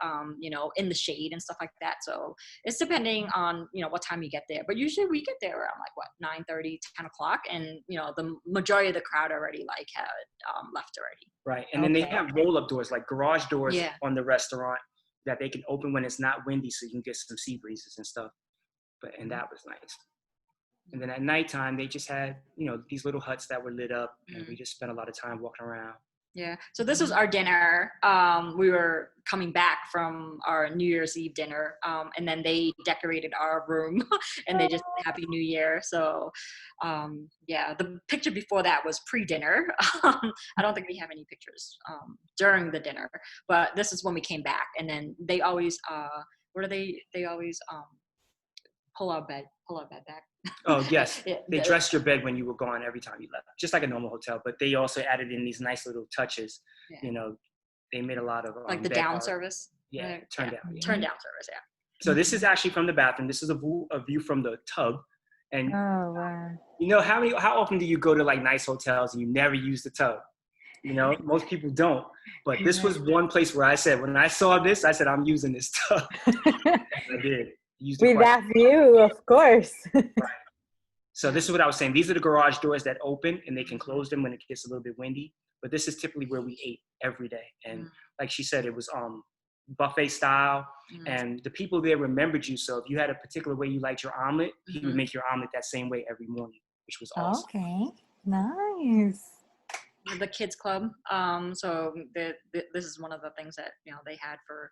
in the shade and stuff like that. So it's depending on, what time you get there. But usually we get there around like 9:30, 10 o'clock. And, the majority of the crowd already had left already. Right. And then they have roll-up doors, like garage doors on the restaurant that they can open when it's not windy, so you can get some sea breezes and stuff. And that was nice. And then at nighttime, they just had, these little huts that were lit up, and we just spent a lot of time walking around. Yeah. So this was our dinner. We were coming back from our New Year's Eve dinner, and then they decorated our room, and they just Happy New Year. So, the picture before that was pre-dinner. I don't think we have any pictures during the dinner, but this is when we came back, and then they always They always pull our bed back. Oh, yes. They dressed your bed when you were gone every time you left, just like a normal hotel. But they also added in these nice little touches. Yeah. They made a lot of like the down service. Yeah, turn down. Yeah. Turn down service. Yeah. So this is actually from the bathroom. This is a view from the tub, And Oh, wow. you know, how often do you go to like nice hotels and you never use the tub? You know, most people don't. But this was one place where I said, when I saw this, I said, I'm using this tub. I did. Used it With quite. that view, of course. So this is what I was saying. These are the garage doors that open and they can close them when it gets a little bit windy. But this is typically where we ate every day. And like she said, it was buffet style. And the people there remembered you. So if you had a particular way you liked your omelet, he would make your omelet that same way every morning, which was awesome. Okay, nice. The kids club. So this is one of the things that, you know, they had for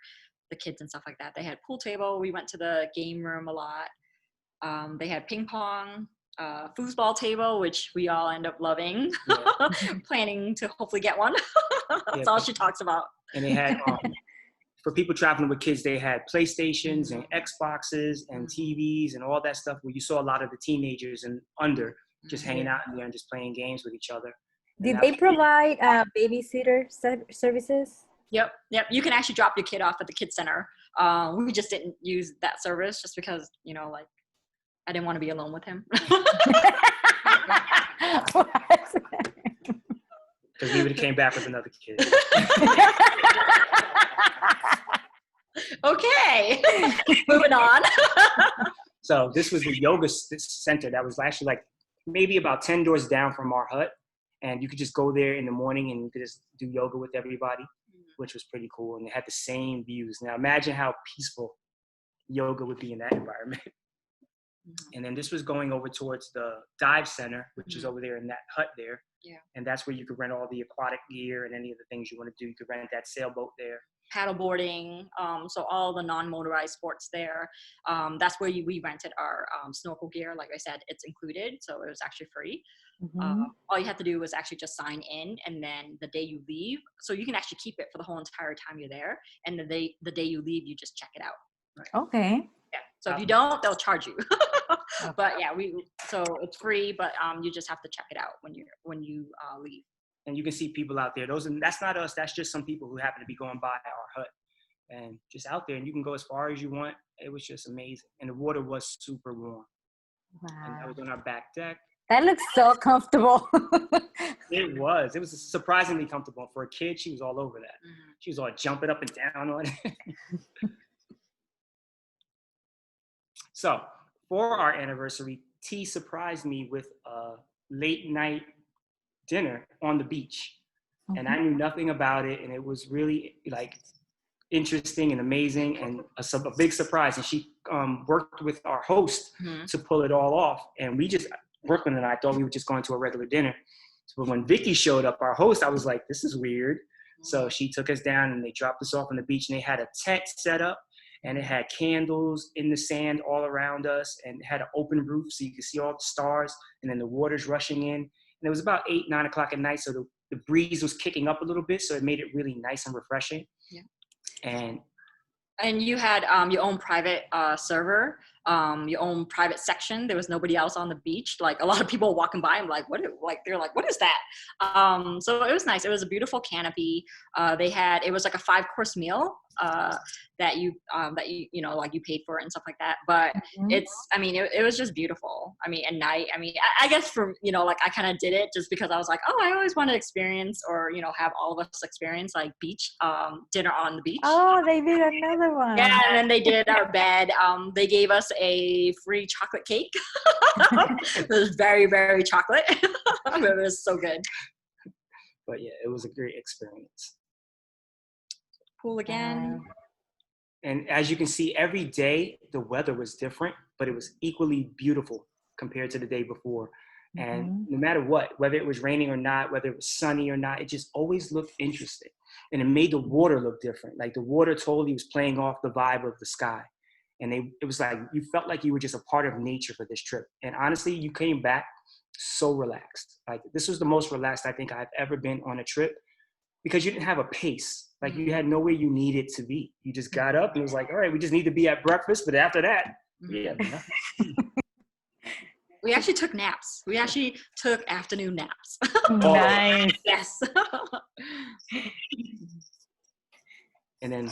the kids and stuff like that. They had pool table. We went to the game room a lot. They had ping pong, foosball table, which we all end up loving. Yeah. Planning to hopefully get one. That's all she talks about. And they had, for people traveling with kids, they had PlayStations and Xboxes and TVs and all that stuff where you saw a lot of the teenagers and under just hanging out in there and just playing games with each other. Did they provide babysitter services? Yep. You can actually drop your kid off at the kids center. We just didn't use that service just because, you know, like, I didn't want to be alone with him. Because we would have came back with another kid. Okay. Moving on. So this was the yoga center that was actually like maybe about 10 doors down from our hut. And you could just go there in the morning and you could just do yoga with everybody, which was pretty cool. And they had the same views. Now imagine how peaceful yoga would be in that environment. And then this was going over towards the dive center, which is over there in that hut there. Yeah. And that's where you could rent all the aquatic gear and any of the things you want to do. You could rent that sailboat there. Paddleboarding, so all the non-motorized sports there. That's where we rented our snorkel gear. Like I said, it's included, so it was actually free. All you have to do was actually just sign in, and then the day you leave, so you can actually keep it for the whole entire time you're there. And the day you leave, you just check it out. Right. Okay. Yeah. So if you don't, they'll charge you. But yeah, so it's free, but you just have to check it out when you leave. And you can see people out there. That's not us. That's just some people who happen to be going by our hut and just out there. And you can go as far as you want. It was just amazing. And the water was super warm. Wow. And I was on our back deck. That looks so comfortable. It was surprisingly comfortable. For a kid, she was all over that. She was all jumping up and down on it. So for our anniversary, T surprised me with a late night dinner on the beach. And I knew nothing about it. And it was really like interesting and amazing and a big surprise. And she worked with our host to pull it all off. And Brooklyn and I thought we were just going to a regular dinner. So when Vicky showed up, our host, I was like, this is weird. So she took us down and they dropped us off on the beach, and they had a tent set up and it had candles in the sand all around us, and it had an open roof so you could see all the stars, and then the water's rushing in. And it was about 8, 9 o'clock at night. So the breeze was kicking up a little bit. So it made it really nice and refreshing. Yeah. And you had your own private server, your own private section. There was nobody else on the beach. Like a lot of people walking by and what is that? So it was nice. It was a beautiful canopy. It was like a 5-course meal that you like you paid for it and stuff like that. But it was just beautiful. I mean, at night, I guess for, like I kind of did it just because I was like, oh, I always want to experience or, have all of us experience like beach, dinner on the beach. Oh, they did another one. Yeah, and then they did our bed. They gave us a free chocolate cake. It was very, very chocolate. It was so good. But yeah, it was a great experience. Pool again. And as you can see, every day the weather was different, but it was equally beautiful compared to the day before. And no matter what, whether it was raining or not, whether it was sunny or not, it just always looked interesting. And it made the water look different. Like the water totally was playing off the vibe of the sky. And it was like, you felt like you were just a part of nature for this trip. And honestly, you came back so relaxed. Like this was the most relaxed I think I've ever been on a trip, because you didn't have a pace. Like you had nowhere you needed to be. You just got up and it was like, all right, we just need to be at breakfast. But after that, yeah. We actually took naps. We actually took afternoon naps. Nice. Yes. And then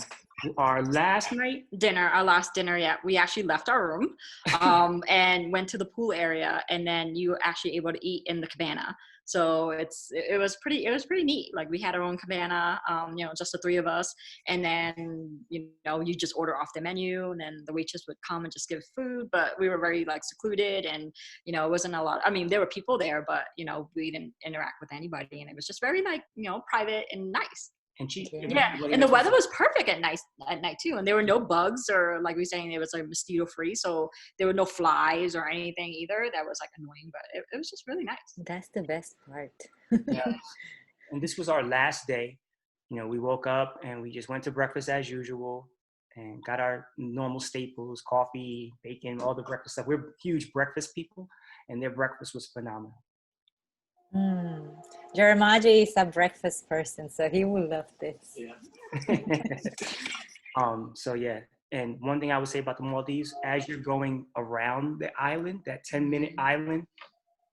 Our last night? Our last dinner, yeah. We actually left our room and went to the pool area, and then you were actually able to eat in the cabana. So it was pretty neat. Like, we had our own cabana, just the three of us, and then you just order off the menu, and then the waitress would come and just give food. But we were very like secluded, and it wasn't a lot. I mean, there were people there, but we didn't interact with anybody, and it was just very like private and nice. And cheap. Yeah, and the weather was perfect at night too, and there were no bugs, or like we were saying, it was like mosquito free, so there were no flies or anything either. That was like annoying, but it was just really nice. That's the best part. Yeah. And this was our last day. We woke up and we just went to breakfast as usual and got our normal staples, coffee, bacon, all the breakfast stuff. We're huge breakfast people, and their breakfast was phenomenal. Jeremiah is a breakfast person, so he will love this. Yeah. So yeah, and one thing I would say about the Maldives, as you're going around the island, that 10-minute island,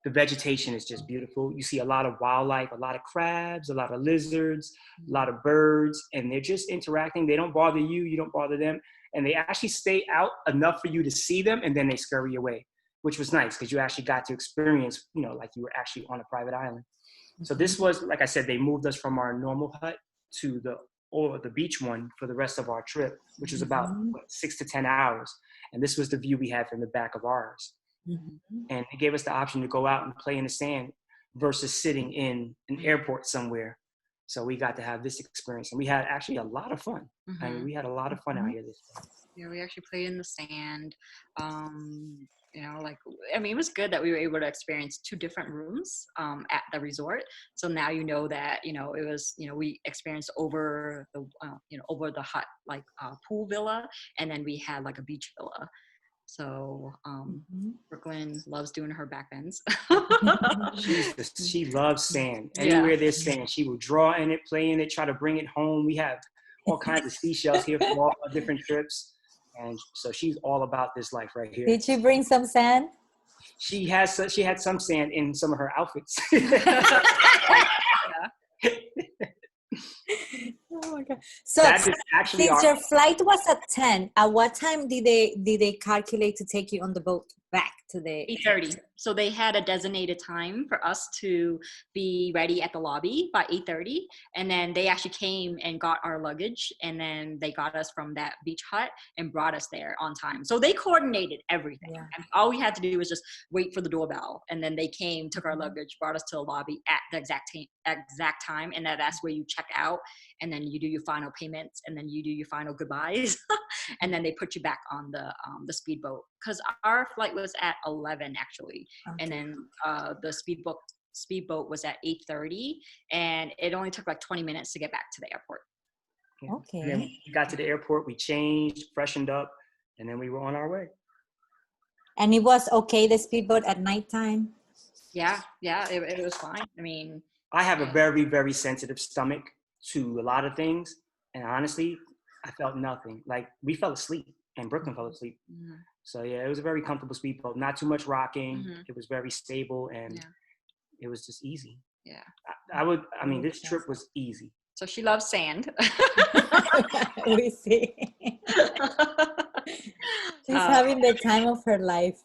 the vegetation is just beautiful. You see a lot of wildlife, a lot of crabs, a lot of lizards, a lot of birds, and they're just interacting. They don't bother you, you don't bother them, and they actually stay out enough for you to see them, and then they scurry away, which was nice because you actually got to experience, like you were actually on a private island. So this was, like I said, they moved us from our normal hut to the beach one for the rest of our trip, which was about 6 to 10 hours. And this was the view we had from the back of ours. And it gave us the option to go out and play in the sand versus sitting in an airport somewhere. So we got to have this experience, and we had actually a lot of fun. I mean, we had a lot of fun out here this time. Yeah, we actually played in the sand. It was good that we were able to experience 2 different rooms at the resort. So now that it was we experienced over the hut, like pool villa, and then we had like a beach villa. So Brooklyn loves doing her back bends. She loves sand. Anywhere there's sand, she will draw in it, play in it, try to bring it home. We have all kinds of seashells here from all our different trips. And so she's all about this life right here. Did you bring some sand? She had some sand in some of her outfits. Oh my God. So since your flight was at 10, at what time did they calculate to take you on the boat back to the 8:30? So they had a designated time for us to be ready at the lobby by 8:30, and then they actually came and got our luggage, and then they got us from that beach hut and brought us there on time. So they coordinated everything. Yeah. And all we had to do was just wait for the doorbell, and then they came, took our luggage, brought us to the lobby at the exact time, and that's where you check out, and then you do your final payments, and then you do your final goodbyes, and then they put you back on the speedboat, because our flight was at 11 actually. Okay. And then the speedboat was at 8:30, and it only took like 20 minutes to get back to the airport. Yeah. Okay. And then we got to the airport, we changed, freshened up, and then we were on our way. And it was okay, the speedboat at nighttime? Yeah, it was fine. I mean, I have a very, very sensitive stomach to a lot of things, and honestly, I felt nothing. Like, we fell asleep, and Brooklyn fell asleep. Mm-hmm. So yeah, it was a very comfortable speedboat. Not too much rocking. Mm-hmm. It was very stable, and it was just easy. Yeah. This trip was easy. So she loves sand. We see. She's having the time of her life.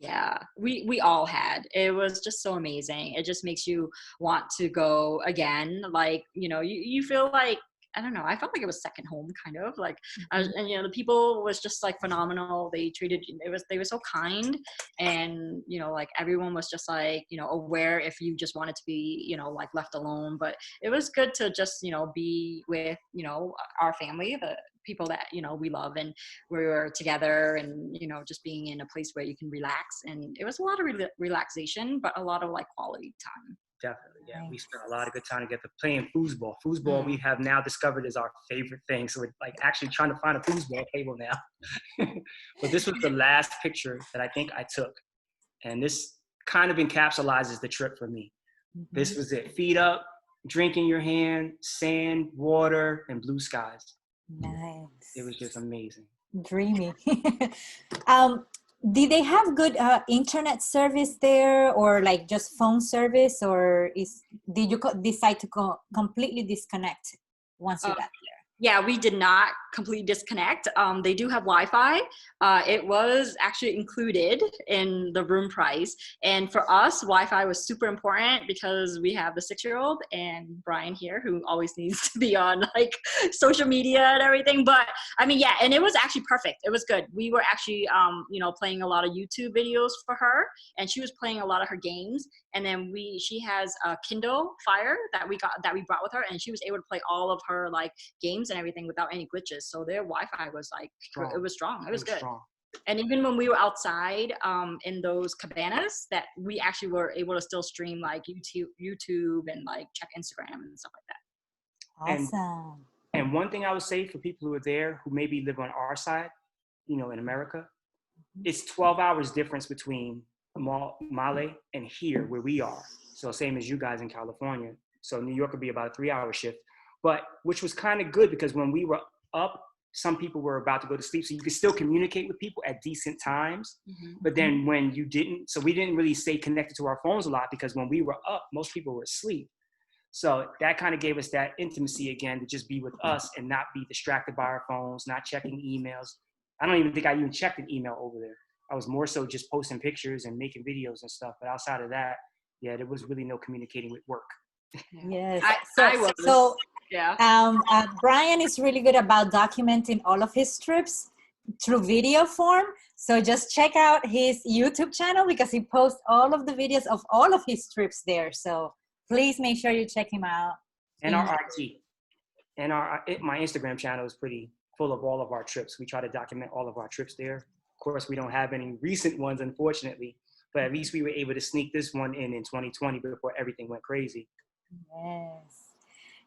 Yeah, we all had. It was just so amazing. It just makes you want to go again. Like, you feel like, I don't know, I felt like it was second home, kind of like, and the people was just like phenomenal. They were so kind, and like everyone was just like aware if you just wanted to be like left alone. But it was good to just be with our family, the people that we love, and we were together, and just being in a place where you can relax. And it was a lot of relaxation, but a lot of like quality time. Definitely, yeah. We spent a lot of good time together playing foosball. Foosball, we have now discovered, is our favorite thing. So we're like actually trying to find a foosball table now. But this was the last picture that I think I took, and this kind of encapsulates the trip for me. Mm-hmm. This was it: feet up, drink in your hand, sand, water, and blue skies. Nice. It was just amazing. Dreamy. Did they have good internet service there, or like just phone service, or did you decide to completely disconnect once you got there? Yeah, we did not completely disconnect. They do have Wi-Fi. It was actually included in the room price. And for us, Wi-Fi was super important because we have the 6-year-old and Brian here, who always needs to be on like social media and everything. But I mean, yeah, and it was actually perfect. It was good. We were actually, playing a lot of YouTube videos for her, and she was playing a lot of her games. And then she has a Kindle Fire that we brought with her, and she was able to play all of her like games and everything without any glitches. So their Wi-Fi was like strong. It was strong. It was good. Strong. And even when we were outside in those cabanas, that we actually were able to still stream like YouTube and like check Instagram and stuff like that. Awesome. And one thing I would say for people who are there who maybe live on our side, in America, it's 12 hours difference between Male and here where we are. So same as you guys in California. So New York would be about a 3-hour shift, but which was kind of good because when we were up, some people were about to go to sleep. So you could still communicate with people at decent times. Mm-hmm. But then when you didn't, so we didn't really stay connected to our phones a lot because when we were up, most people were asleep. So that kind of gave us that intimacy again to just be with us and not be distracted by our phones, not checking emails. I don't even think I even checked an email over there. I was more so just posting pictures and making videos and stuff. But outside of that, yeah, there was really no communicating with work. Yes. Yeah. Brian is really good about documenting all of his trips through video form. So just check out his YouTube channel because he posts all of the videos of all of his trips there. So please make sure you check him out. And our RT. And my Instagram channel is pretty full of all of our trips. We try to document all of our trips there. Of course, we don't have any recent ones, unfortunately, but at least we were able to sneak this one in 2020 before everything went crazy. Yes.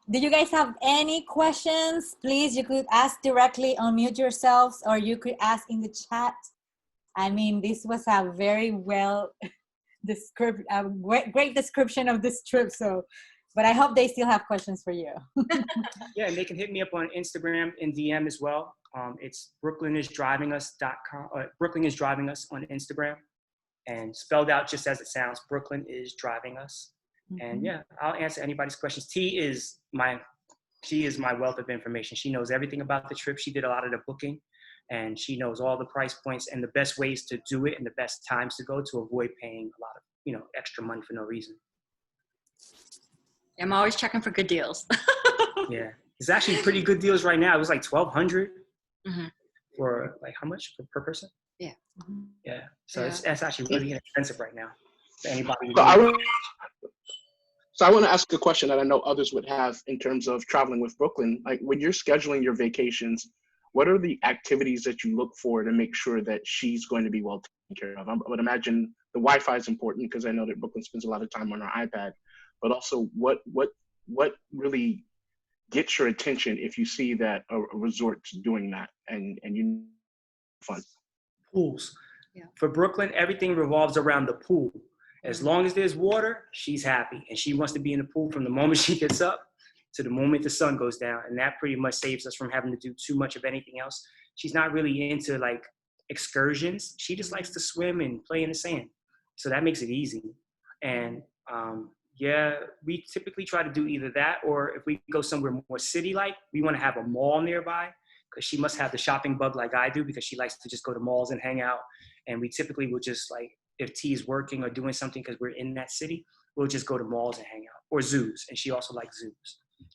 Do you guys have any questions? Please, you could ask directly, unmute yourselves, or you could ask in the chat. I mean, this was a very great description of this trip. So, but I hope they still have questions for you. Yeah, and they can hit me up on Instagram and DM as well. It's BrooklynIsDrivingUs.com. Brooklyn is Driving Us on Instagram, and spelled out just as it sounds. Brooklyn is Driving Us. Mm-hmm. And yeah, I'll answer anybody's questions. She is my wealth of information. She knows everything about the trip. She did a lot of the booking, and she knows all the price points and the best ways to do it and the best times to go to avoid paying a lot of extra money for no reason. I'm always checking for good deals. Yeah, it's actually pretty good deals right now. It was like $1,200 for like how much per person? Yeah. Mm-hmm. Yeah. So that's actually really inexpensive right now for anybody. So I want to ask a question that I know others would have in terms of traveling with Brooklyn. Like when you're scheduling your vacations, what are the activities that you look for to make sure that she's going to be well taken care of? I would imagine the Wi-Fi is important because I know that Brooklyn spends a lot of time on her iPad, but also what really gets your attention if you see that a resort's doing that and you fun? Pools. Yeah. For Brooklyn, everything revolves around the pool. As long as there's water, she's happy. And she wants to be in the pool from the moment she gets up to the moment the sun goes down. And that pretty much saves us from having to do too much of anything else. She's not really into like excursions. She just likes to swim and play in the sand. So that makes it easy. And we typically try to do either that, or if we go somewhere more city-like, we want to have a mall nearby because she must have the shopping bug like I do because she likes to just go to malls and hang out. And we typically will just like, if T's working or doing something because we're in that city, we'll just go to malls and hang out, or zoos. And she also likes zoos.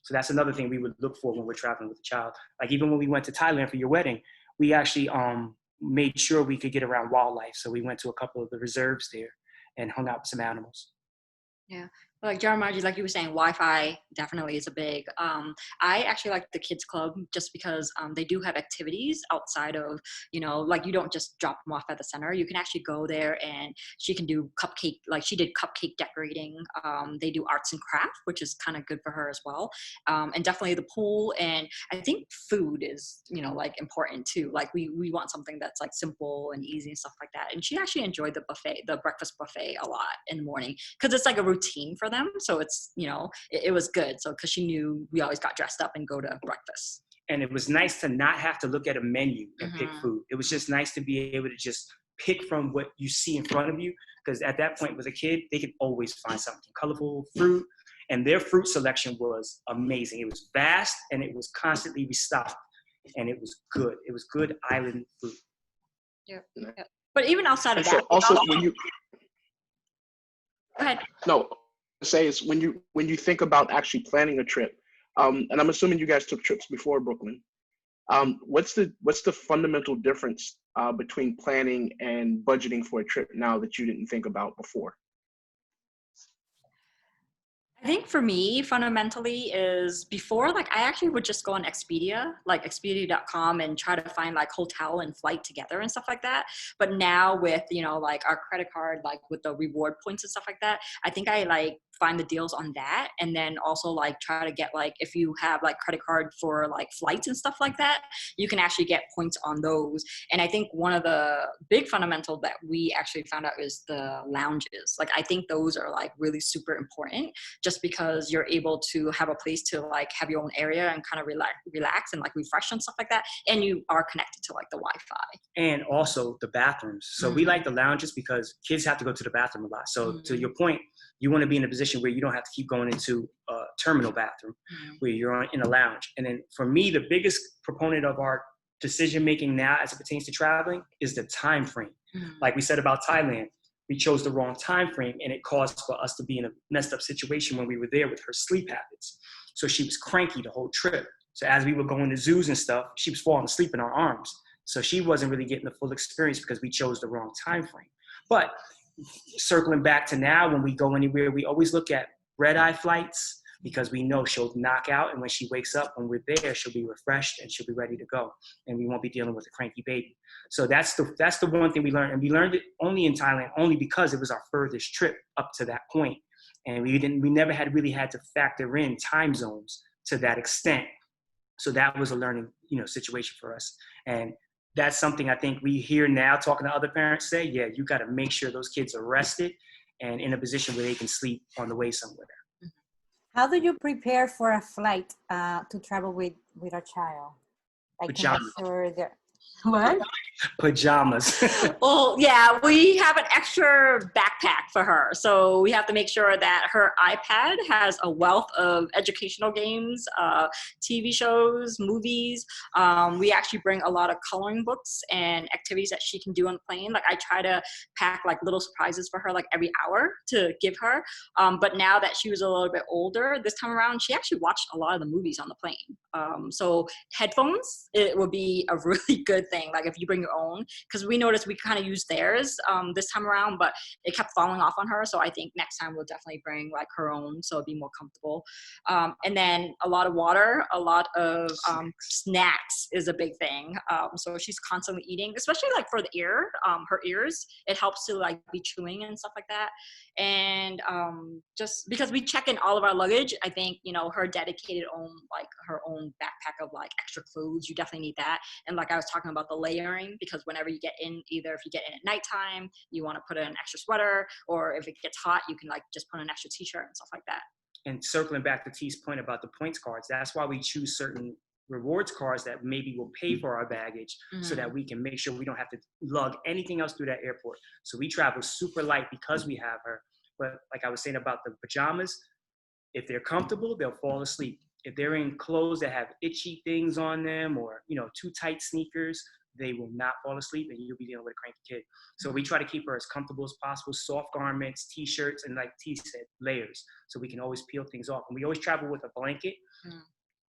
So that's another thing we would look for when we're traveling with a child. Like even when we went to Thailand for your wedding, we actually made sure we could get around wildlife. So we went to a couple of the reserves there and hung out with some animals. Yeah. Like Jaramarji, like you were saying, Wi-Fi definitely is a big. I actually like the kids club just because they do have activities outside of, like you don't just drop them off at the center. You can actually go there and she can do cupcake, like she did cupcake decorating. They do arts and craft, which is kind of good for her as well. And definitely the pool. And I think food is, like important too. Like we want something that's like simple and easy and stuff like that. And she actually enjoyed the breakfast buffet a lot in the morning because it's like a routine for them. So it's, it was good. So, cause she knew we always got dressed up and go to breakfast. And it was nice to not have to look at a menu and pick food. It was just nice to be able to just pick from what you see in front of you. Cause at that point with a kid, they can always find something colorful, fruit. And their fruit selection was amazing. It was vast and it was constantly restocked, and it was good. It was good island fruit. Yeah. But even outside of And so that, also when you go ahead. no say is when you think about actually planning a trip, and I'm assuming you guys took trips before Brooklyn. What's the fundamental difference between planning and budgeting for a trip now that you didn't think about before? I think for me, fundamentally is before, like I actually would just go on Expedia, like expedia.com, and try to find like hotel and flight together and stuff like that. But now with, like our credit card, like with the reward points and stuff like that, I think I like find the deals on that. And then also like try to get like, if you have like credit card for like flights and stuff like that, you can actually get points on those. And I think one of the big fundamental that we actually found out is the lounges. Like I think those are like really super important, just because you're able to have a place to like have your own area and kind of relax and like refresh and stuff like that. And you are connected to like the Wi-Fi. And also the bathrooms. So we like the lounges because kids have to go to the bathroom a lot. So to your point, you want to be in a position where you don't have to keep going into a terminal bathroom, where you're in a lounge. And then for me, the biggest proponent of our decision-making now as it pertains to traveling is the time frame. Like we said about Thailand, we chose the wrong time frame, and it caused for us to be in a messed up situation when we were there with her sleep habits. So she was cranky the whole trip. So as we were going to zoos and stuff, she was falling asleep in our arms. So she wasn't really getting the full experience because we chose the wrong time frame. But circling back to now, when we go anywhere, we always look at red-eye flights, because we know she'll knock out, and when she wakes up, when we're there, she'll be refreshed and she'll be ready to go, and we won't be dealing with a cranky baby. So that's the one thing we learned, and we learned it only in Thailand, only because it was our furthest trip up to that point, and we never had really had to factor in time zones to that extent. So that was a learning, situation for us, and that's something I think we hear now talking to other parents say, yeah, you got to make sure those kids are rested and in a position where they can sleep on the way somewhere. How do you prepare for a flight to travel with a child? Like Pajamas. to make sure they're what? Pajamas. Well, yeah, we have an extra backpack for her. So we have to make sure that her iPad has a wealth of educational games, TV shows, movies. We actually bring a lot of coloring books and activities that she can do on the plane. Like I try to pack like little surprises for her like every hour to give her. But now that she was a little bit older, this time around, she actually watched a lot of the movies on the plane. So headphones, it would be a really good thing. Like if you bring your own, because we noticed we kind of used theirs this time around, but it kept falling off on her. So I think next time we'll definitely bring like her own, so it'd be more comfortable. And then a lot of water, a lot of snacks is a big thing. So she's constantly eating, especially like for the ear, her ears. It helps to like be chewing and stuff like that. And just because we check in all of our luggage, I think, her dedicated her own backpack of like extra clothes, you definitely need that. And like I was talking about the layering, because whenever you get in, either if you get in at nighttime, you want to put in an extra sweater, or if it gets hot, you can like just put an extra t-shirt and stuff like that. And circling back to T's point about the points cards, that's why we choose certain rewards cards that maybe will pay for our baggage, so that we can make sure we don't have to lug anything else through that airport. So we travel super light because we have her. But like I was saying about the pajamas, if they're comfortable, they'll fall asleep. If they're in clothes that have itchy things on them, or too tight sneakers, they will not fall asleep, and you'll be dealing with a cranky kid. So we try to keep her as comfortable as possible, soft garments, t-shirts, and like T said, layers, so we can always peel things off. And we always travel with a blanket,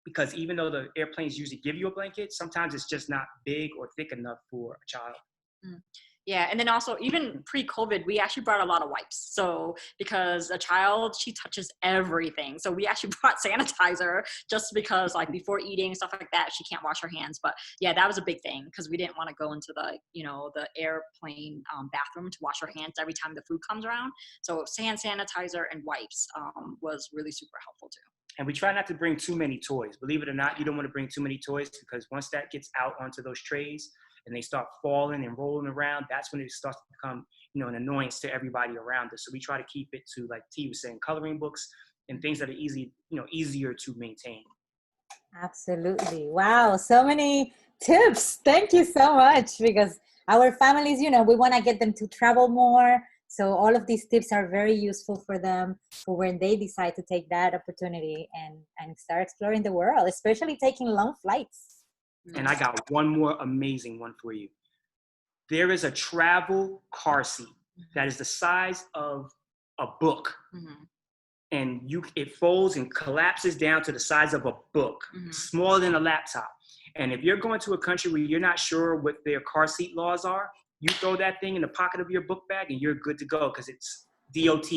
because even though the airplanes usually give you a blanket, sometimes it's just not big or thick enough for a child. Yeah, and then also even pre-COVID, we actually brought a lot of wipes. So because a child, she touches everything. So we actually brought sanitizer, just because like before eating, stuff like that, she can't wash her hands. But yeah, that was a big thing, because we didn't want to go into the, the airplane bathroom to wash our hands every time the food comes around. So hand sanitizer and wipes was really super helpful too. And we try not to bring too many toys. Believe it or not, you don't want to bring too many toys, because once that gets out onto those trays and they start falling and rolling around, that's when it starts to become, an annoyance to everybody around us. So we try to keep it to, like T was saying, coloring books and things that are easier to maintain. Absolutely. Wow. So many tips. Thank you so much, because our families, we want to get them to travel more. So all of these tips are very useful for them for when they decide to take that opportunity and start exploring the world, especially taking long flights. And I got one more amazing one for you. There is a travel car seat that is the size of a book. And it folds and collapses down to the size of a book, smaller than a laptop. And if you're going to a country where you're not sure what their car seat laws are, you throw that thing in the pocket of your book bag and you're good to go because it's DOT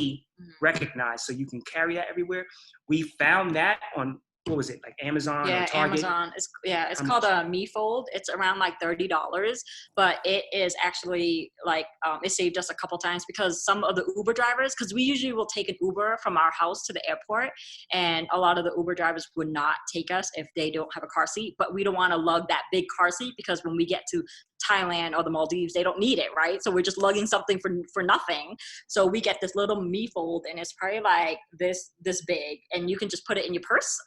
recognized, so you can carry that everywhere. We found that on, what was it, like Amazon or Target? Amazon. It's called a Me Fold. It's around like $30, but it is actually like it saved us a couple times because some of the Uber drivers, because we usually will take an Uber from our house to the airport, and a lot of the Uber drivers would not take us if they don't have a car seat. But we don't want to lug that big car seat because when we get to Thailand or the Maldives, they don't need it, right? So we're just lugging something for nothing. So we get this little Me Fold, and it's probably like this big, and you can just put it in your purse.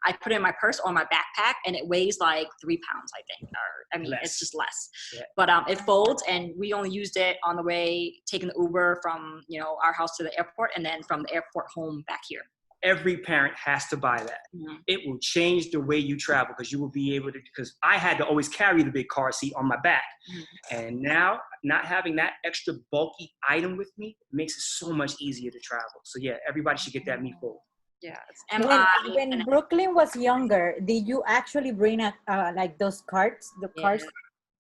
I put it in my purse or my backpack, and it weighs like 3 pounds, I think, or I mean, it's just less. Yeah. But it folds, and we only used it on the way taking the Uber from our house to the airport, and then from the airport home back here. Every parent has to buy that. It will change the way you travel because you will be able to, because I had to always carry the big car seat on my back. And now not having that extra bulky item with me makes it so much easier to travel. So yeah, everybody should get that Me Fold. Yeah. When Brooklyn was younger, did you actually bring like those carts, carts?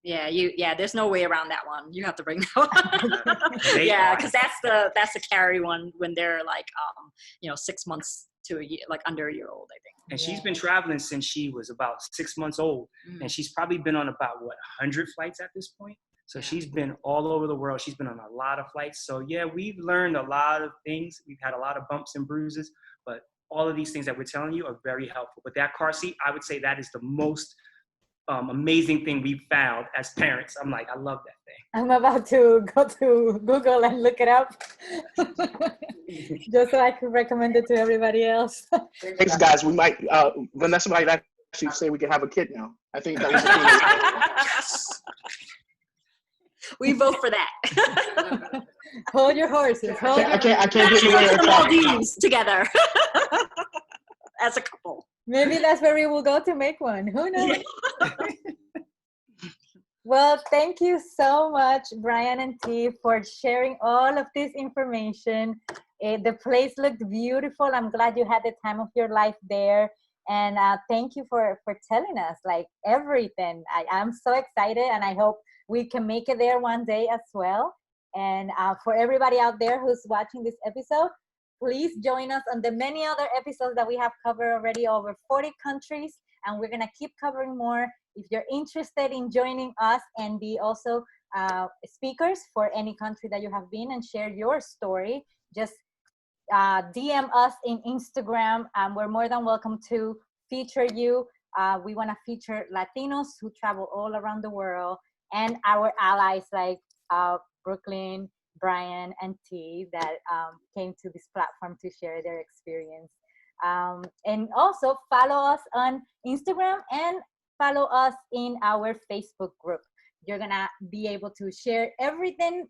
Yeah, there's no way around that one. You have to bring that one. Yeah, because that's the carry one when they're like 6 months to a year, like under a year old, I think. And she's been traveling since she was about 6 months old, and she's probably been on about 100 flights at this point. So she's been all over the world. She's been on a lot of flights. So yeah, we've learned a lot of things. We've had a lot of bumps and bruises, but all of these things that we're telling you are very helpful. But that car seat, I would say that is the most amazing thing we found as parents. I'm like, I love that thing. I'm about to go to Google and look it up just so I can recommend it to everybody else. Thanks, guys. We might, Vanessa might actually say we can have a kid now. I think that was the Yes. We vote for that. Hold your horses. I can't get Let's you go to there. the Maldives together as a couple. Maybe that's where we will go to make one. Who knows? Well, thank you so much, Brian and T, for sharing all of this information. The place looked beautiful. I'm glad you had the time of your life there. And thank you for telling us like everything. I'm so excited, and I hope we can make it there one day as well. And for everybody out there who's watching this episode, please join us on the many other episodes that we have covered already, over 40 countries, and we're gonna keep covering more. If you're interested in joining us and be also speakers for any country that you have been and share your story, just DM us in Instagram. We're more than welcome to feature you. We wanna feature Latinos who travel all around the world and our allies like Brooklyn, Brian, and T that came to this platform to share their experience. And also follow us on Instagram and follow us in our Facebook group. You're gonna be able to share everything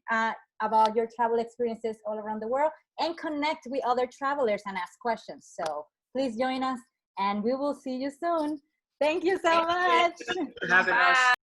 about your travel experiences all around the world and connect with other travelers and ask questions. So please join us, and we will see you soon. Thank you so much. Thank you for having us.